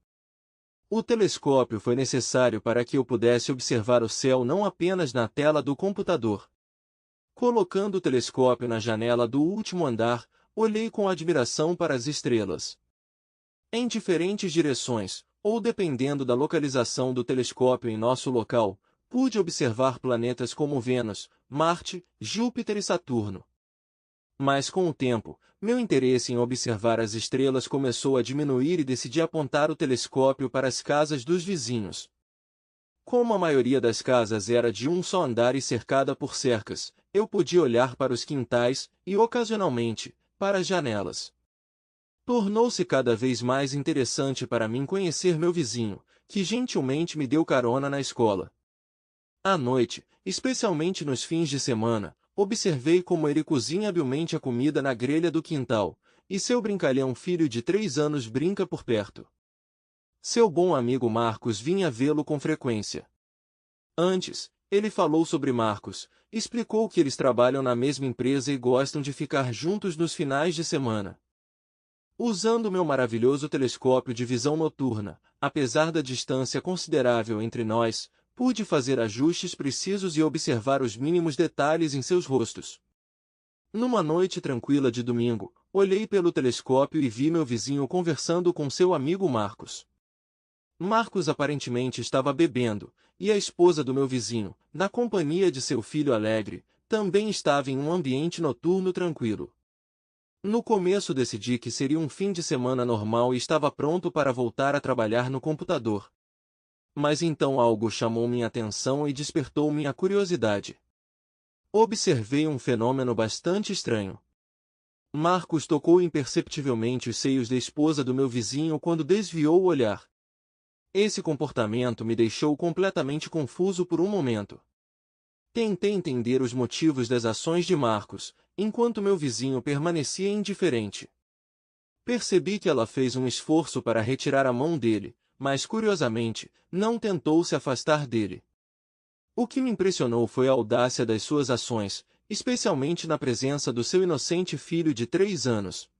O telescópio foi necessário para que eu pudesse observar o céu não apenas na tela do computador. Colocando o telescópio na janela do último andar, olhei com admiração para as estrelas. Em diferentes direções, ou dependendo da localização do telescópio em nosso local, pude observar planetas como Vênus, Marte, Júpiter e Saturno. Mas com o tempo, meu interesse em observar as estrelas começou a diminuir e decidi apontar o telescópio para as casas dos vizinhos. Como a maioria das casas era de um só andar e cercada por cercas, eu podia olhar para os quintais e, ocasionalmente, para as janelas. Tornou-se cada vez mais interessante para mim conhecer meu vizinho, que gentilmente me deu carona na escola. À noite, especialmente nos fins de semana, observei como ele cozinha habilmente a comida na grelha do quintal, e seu brincalhão filho de 3 anos brinca por perto. Seu bom amigo Marcos vinha vê-lo com frequência. Antes, ele falou sobre Marcos, explicou que eles trabalham na mesma empresa e gostam de ficar juntos nos finais de semana. Usando meu maravilhoso telescópio de visão noturna, apesar da distância considerável entre nós, pude fazer ajustes precisos e observar os mínimos detalhes em seus rostos. Numa noite tranquila de domingo, olhei pelo telescópio e vi meu vizinho conversando com seu amigo Marcos. Marcos aparentemente estava bebendo, e a esposa do meu vizinho, na companhia de seu filho alegre, também estava em um ambiente noturno tranquilo. No começo decidi que seria um fim de semana normal e estava pronto para voltar a trabalhar no computador. Mas então algo chamou minha atenção e despertou minha curiosidade. Observei um fenômeno bastante estranho. Marcos tocou imperceptivelmente os seios da esposa do meu vizinho quando desviou o olhar. Esse comportamento me deixou completamente confuso por um momento. Tentei entender os motivos das ações de Marcos, enquanto meu vizinho permanecia indiferente. Percebi que ela fez um esforço para retirar a mão dele, mas curiosamente, não tentou se afastar dele. O que me impressionou foi a audácia das suas ações, especialmente na presença do seu inocente filho de 3 anos.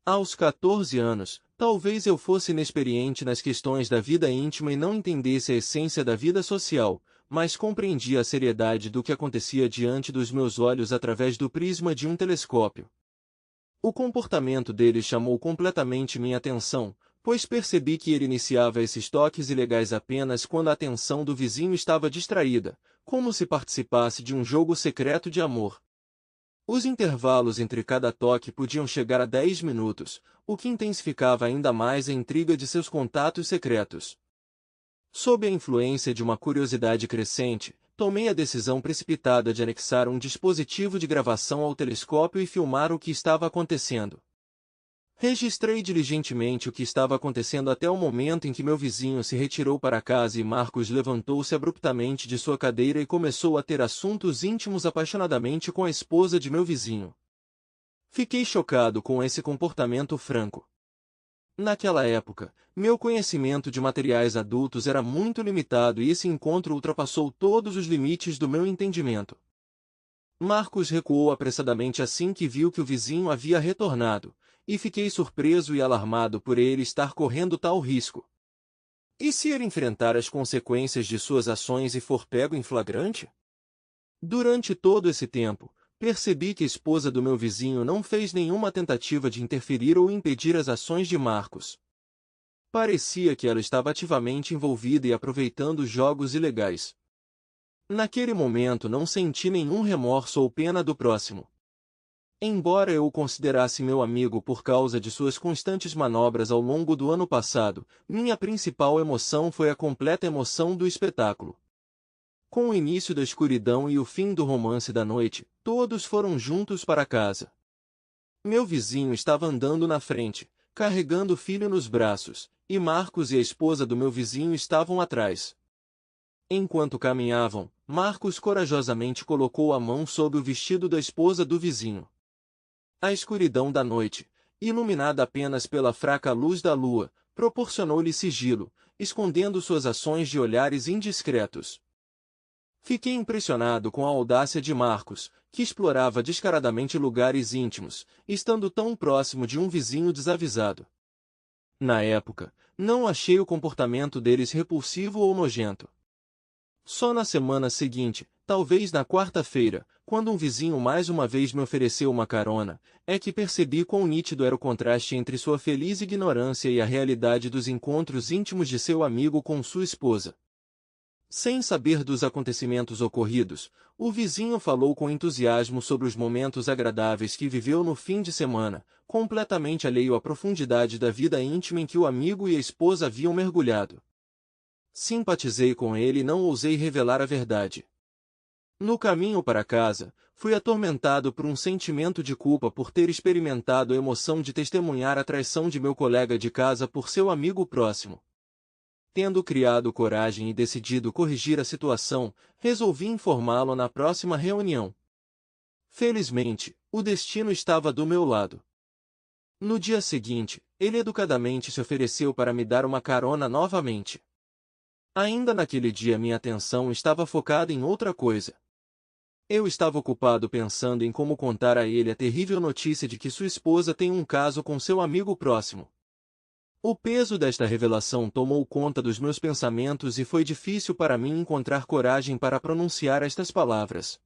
Aos 14 anos, talvez eu fosse inexperiente nas questões da vida íntima e não entendesse a essência da vida social, mas compreendia a seriedade do que acontecia diante dos meus olhos através do prisma de um telescópio. O comportamento dele chamou completamente minha atenção, pois percebi que ele iniciava esses toques ilegais apenas quando a atenção do vizinho estava distraída, como se participasse de um jogo secreto de amor. Os intervalos entre cada toque podiam chegar a 10 minutos, o que intensificava ainda mais a intriga de seus contatos secretos. Sob a influência de uma curiosidade crescente, tomei a decisão precipitada de anexar um dispositivo de gravação ao telescópio e filmar o que estava acontecendo. Registrei diligentemente o que estava acontecendo até o momento em que meu vizinho se retirou para casa e Marcos levantou-se abruptamente de sua cadeira e começou a ter assuntos íntimos apaixonadamente com a esposa de meu vizinho. Fiquei chocado com esse comportamento franco. Naquela época, meu conhecimento de materiais adultos era muito limitado e esse encontro ultrapassou todos os limites do meu entendimento. Marcos recuou apressadamente assim que viu que o vizinho havia retornado, e fiquei surpreso e alarmado por ele estar correndo tal risco. E se ele enfrentar as consequências de suas ações e for pego em flagrante? Durante todo esse tempo, percebi que a esposa do meu vizinho não fez nenhuma tentativa de interferir ou impedir as ações de Marcos. Parecia que ela estava ativamente envolvida e aproveitando jogos ilegais. Naquele momento não senti nenhum remorso ou pena do próximo. Embora eu o considerasse meu amigo por causa de suas constantes manobras ao longo do ano passado, minha principal emoção foi a completa emoção do espetáculo. Com o início da escuridão e o fim do romance da noite, todos foram juntos para casa. Meu vizinho estava andando na frente, carregando o filho nos braços, e Marcos e a esposa do meu vizinho estavam atrás. Enquanto caminhavam, Marcos corajosamente colocou a mão sob o vestido da esposa do vizinho. A escuridão da noite, iluminada apenas pela fraca luz da lua, proporcionou-lhe sigilo, escondendo suas ações de olhares indiscretos. Fiquei impressionado com a audácia de Marcos, que explorava descaradamente lugares íntimos, estando tão próximo de um vizinho desavisado. Na época, não achei o comportamento deles repulsivo ou nojento. Só na semana seguinte, talvez na quarta-feira, quando um vizinho mais uma vez me ofereceu uma carona, é que percebi quão nítido era o contraste entre sua feliz ignorância e a realidade dos encontros íntimos de seu amigo com sua esposa. Sem saber dos acontecimentos ocorridos, o vizinho falou com entusiasmo sobre os momentos agradáveis que viveu no fim de semana, completamente alheio à profundidade da vida íntima em que o amigo e a esposa haviam mergulhado. Simpatizei com ele e não ousei revelar a verdade. No caminho para casa, fui atormentado por um sentimento de culpa por ter experimentado a emoção de testemunhar a traição de meu colega de casa por seu amigo próximo. Tendo criado coragem e decidido corrigir a situação, resolvi informá-lo na próxima reunião. Felizmente, o destino estava do meu lado. No dia seguinte, ele educadamente se ofereceu para me dar uma carona novamente. Ainda naquele dia minha atenção estava focada em outra coisa. Eu estava ocupado pensando em como contar a ele a terrível notícia de que sua esposa tem um caso com seu amigo próximo. O peso desta revelação tomou conta dos meus pensamentos e foi difícil para mim encontrar coragem para pronunciar estas palavras.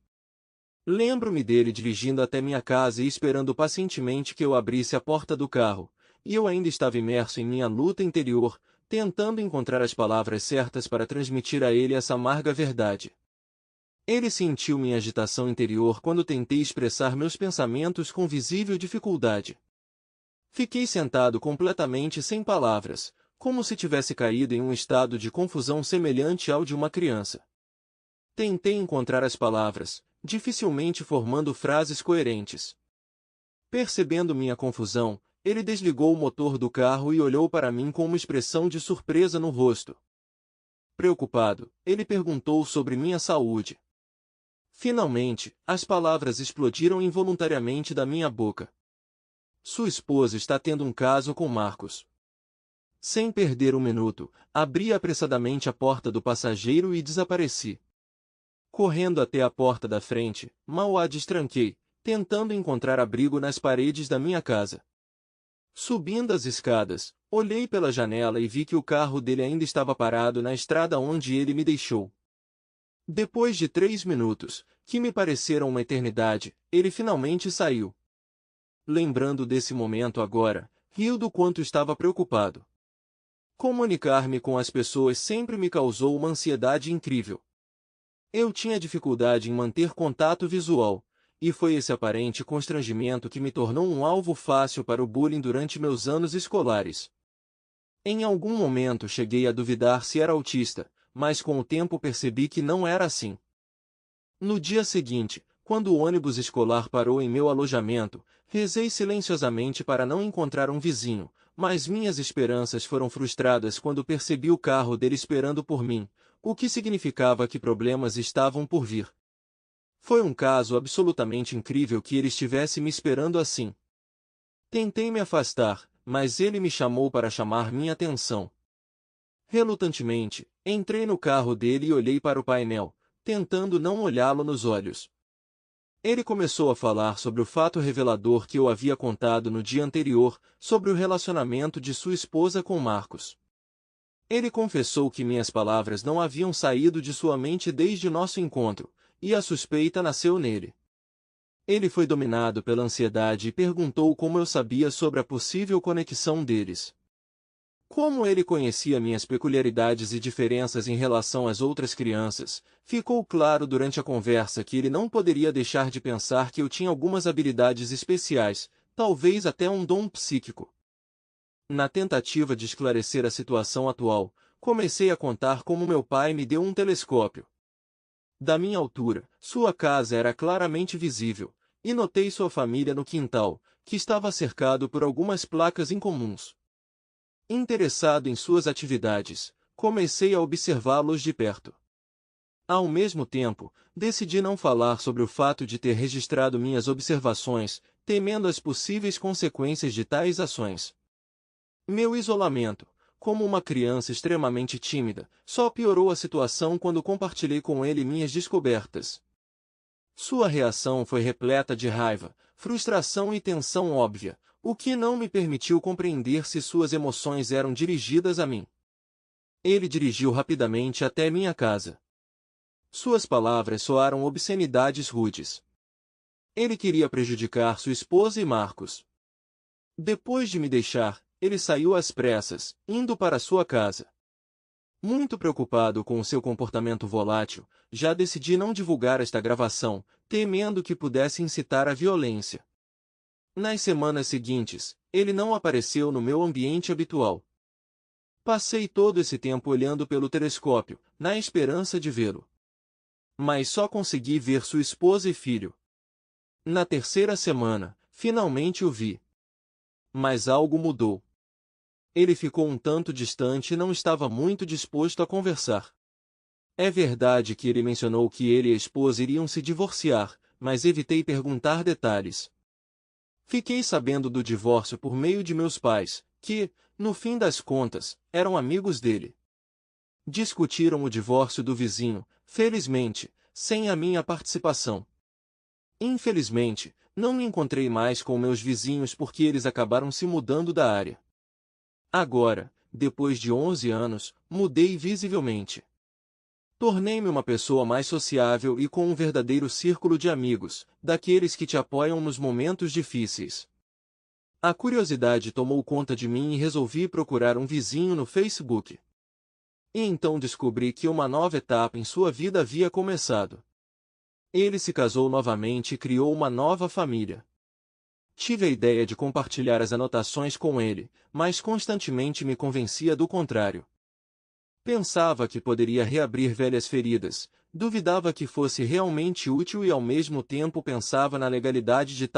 Lembro-me dele dirigindo até minha casa e esperando pacientemente que eu abrisse a porta do carro, e eu ainda estava imerso em minha luta interior, tentando encontrar as palavras certas para transmitir a ele essa amarga verdade. Ele sentiu minha agitação interior quando tentei expressar meus pensamentos com visível dificuldade. Fiquei sentado completamente sem palavras, como se tivesse caído em um estado de confusão semelhante ao de uma criança. Tentei encontrar as palavras, dificilmente formando frases coerentes. Percebendo minha confusão, ele desligou o motor do carro e olhou para mim com uma expressão de surpresa no rosto. Preocupado, ele perguntou sobre minha saúde. Finalmente, as palavras explodiram involuntariamente da minha boca. Sua esposa está tendo um caso com Marcos. Sem perder um minuto, abri apressadamente a porta do passageiro e desapareci. Correndo até a porta da frente, mal a destranquei, tentando encontrar abrigo nas paredes da minha casa. Subindo as escadas, olhei pela janela e vi que o carro dele ainda estava parado na estrada onde ele me deixou. Depois de 3 minutos, que me pareceram uma eternidade, ele finalmente saiu. Lembrando desse momento agora, rio do quanto estava preocupado. Comunicar-me com as pessoas sempre me causou uma ansiedade incrível. Eu tinha dificuldade em manter contato visual, e foi esse aparente constrangimento que me tornou um alvo fácil para o bullying durante meus anos escolares. Em algum momento cheguei a duvidar se era autista, mas com o tempo percebi que não era assim. No dia seguinte, quando o ônibus escolar parou em meu alojamento, rezei silenciosamente para não encontrar um vizinho, mas minhas esperanças foram frustradas quando percebi o carro dele esperando por mim, o que significava que problemas estavam por vir. Foi um caso absolutamente incrível que ele estivesse me esperando assim. Tentei me afastar, mas ele me chamou para chamar minha atenção. Relutantemente, entrei no carro dele e olhei para o painel, tentando não olhá-lo nos olhos. Ele começou a falar sobre o fato revelador que eu havia contado no dia anterior, sobre o relacionamento de sua esposa com Marcos. Ele confessou que minhas palavras não haviam saído de sua mente desde nosso encontro, e a suspeita nasceu nele. Ele foi dominado pela ansiedade e perguntou como eu sabia sobre a possível conexão deles. Como ele conhecia minhas peculiaridades e diferenças em relação às outras crianças, ficou claro durante a conversa que ele não poderia deixar de pensar que eu tinha algumas habilidades especiais, talvez até um dom psíquico. Na tentativa de esclarecer a situação atual, comecei a contar como meu pai me deu um telescópio. Da minha altura, sua casa era claramente visível, e notei sua família no quintal, que estava cercado por algumas placas incomuns. Interessado em suas atividades, comecei a observá-los de perto. Ao mesmo tempo, decidi não falar sobre o fato de ter registrado minhas observações, temendo as possíveis consequências de tais ações. Meu isolamento, como uma criança extremamente tímida, só piorou a situação quando compartilhei com ele minhas descobertas. Sua reação foi repleta de raiva, frustração e tensão óbvia, o que não me permitiu compreender se suas emoções eram dirigidas a mim. Ele dirigiu rapidamente até minha casa. Suas palavras soaram obscenidades rudes. Ele queria prejudicar sua esposa e Marcos. Depois de me deixar, ele saiu às pressas, indo para sua casa. Muito preocupado com o seu comportamento volátil, já decidi não divulgar esta gravação, temendo que pudesse incitar a violência. Nas semanas seguintes, ele não apareceu no meu ambiente habitual. Passei todo esse tempo olhando pelo telescópio, na esperança de vê-lo. Mas só consegui ver sua esposa e filho. Na terceira semana, finalmente o vi. Mas algo mudou. Ele ficou um tanto distante e não estava muito disposto a conversar. É verdade que ele mencionou que ele e a esposa iriam se divorciar, mas evitei perguntar detalhes. Fiquei sabendo do divórcio por meio de meus pais, que, no fim das contas, eram amigos dele. Discutiram o divórcio do vizinho, felizmente, sem a minha participação. Infelizmente, não me encontrei mais com meus vizinhos porque eles acabaram se mudando da área. Agora, depois de 11 anos, mudei visivelmente. Tornei-me uma pessoa mais sociável e com um verdadeiro círculo de amigos, daqueles que te apoiam nos momentos difíceis. A curiosidade tomou conta de mim e resolvi procurar um vizinho no Facebook. E então descobri que uma nova etapa em sua vida havia começado. Ele se casou novamente e criou uma nova família. Tive a ideia de compartilhar as anotações com ele, mas constantemente me convencia do contrário. Pensava que poderia reabrir velhas feridas, duvidava que fosse realmente útil e ao mesmo tempo pensava na legalidade de tal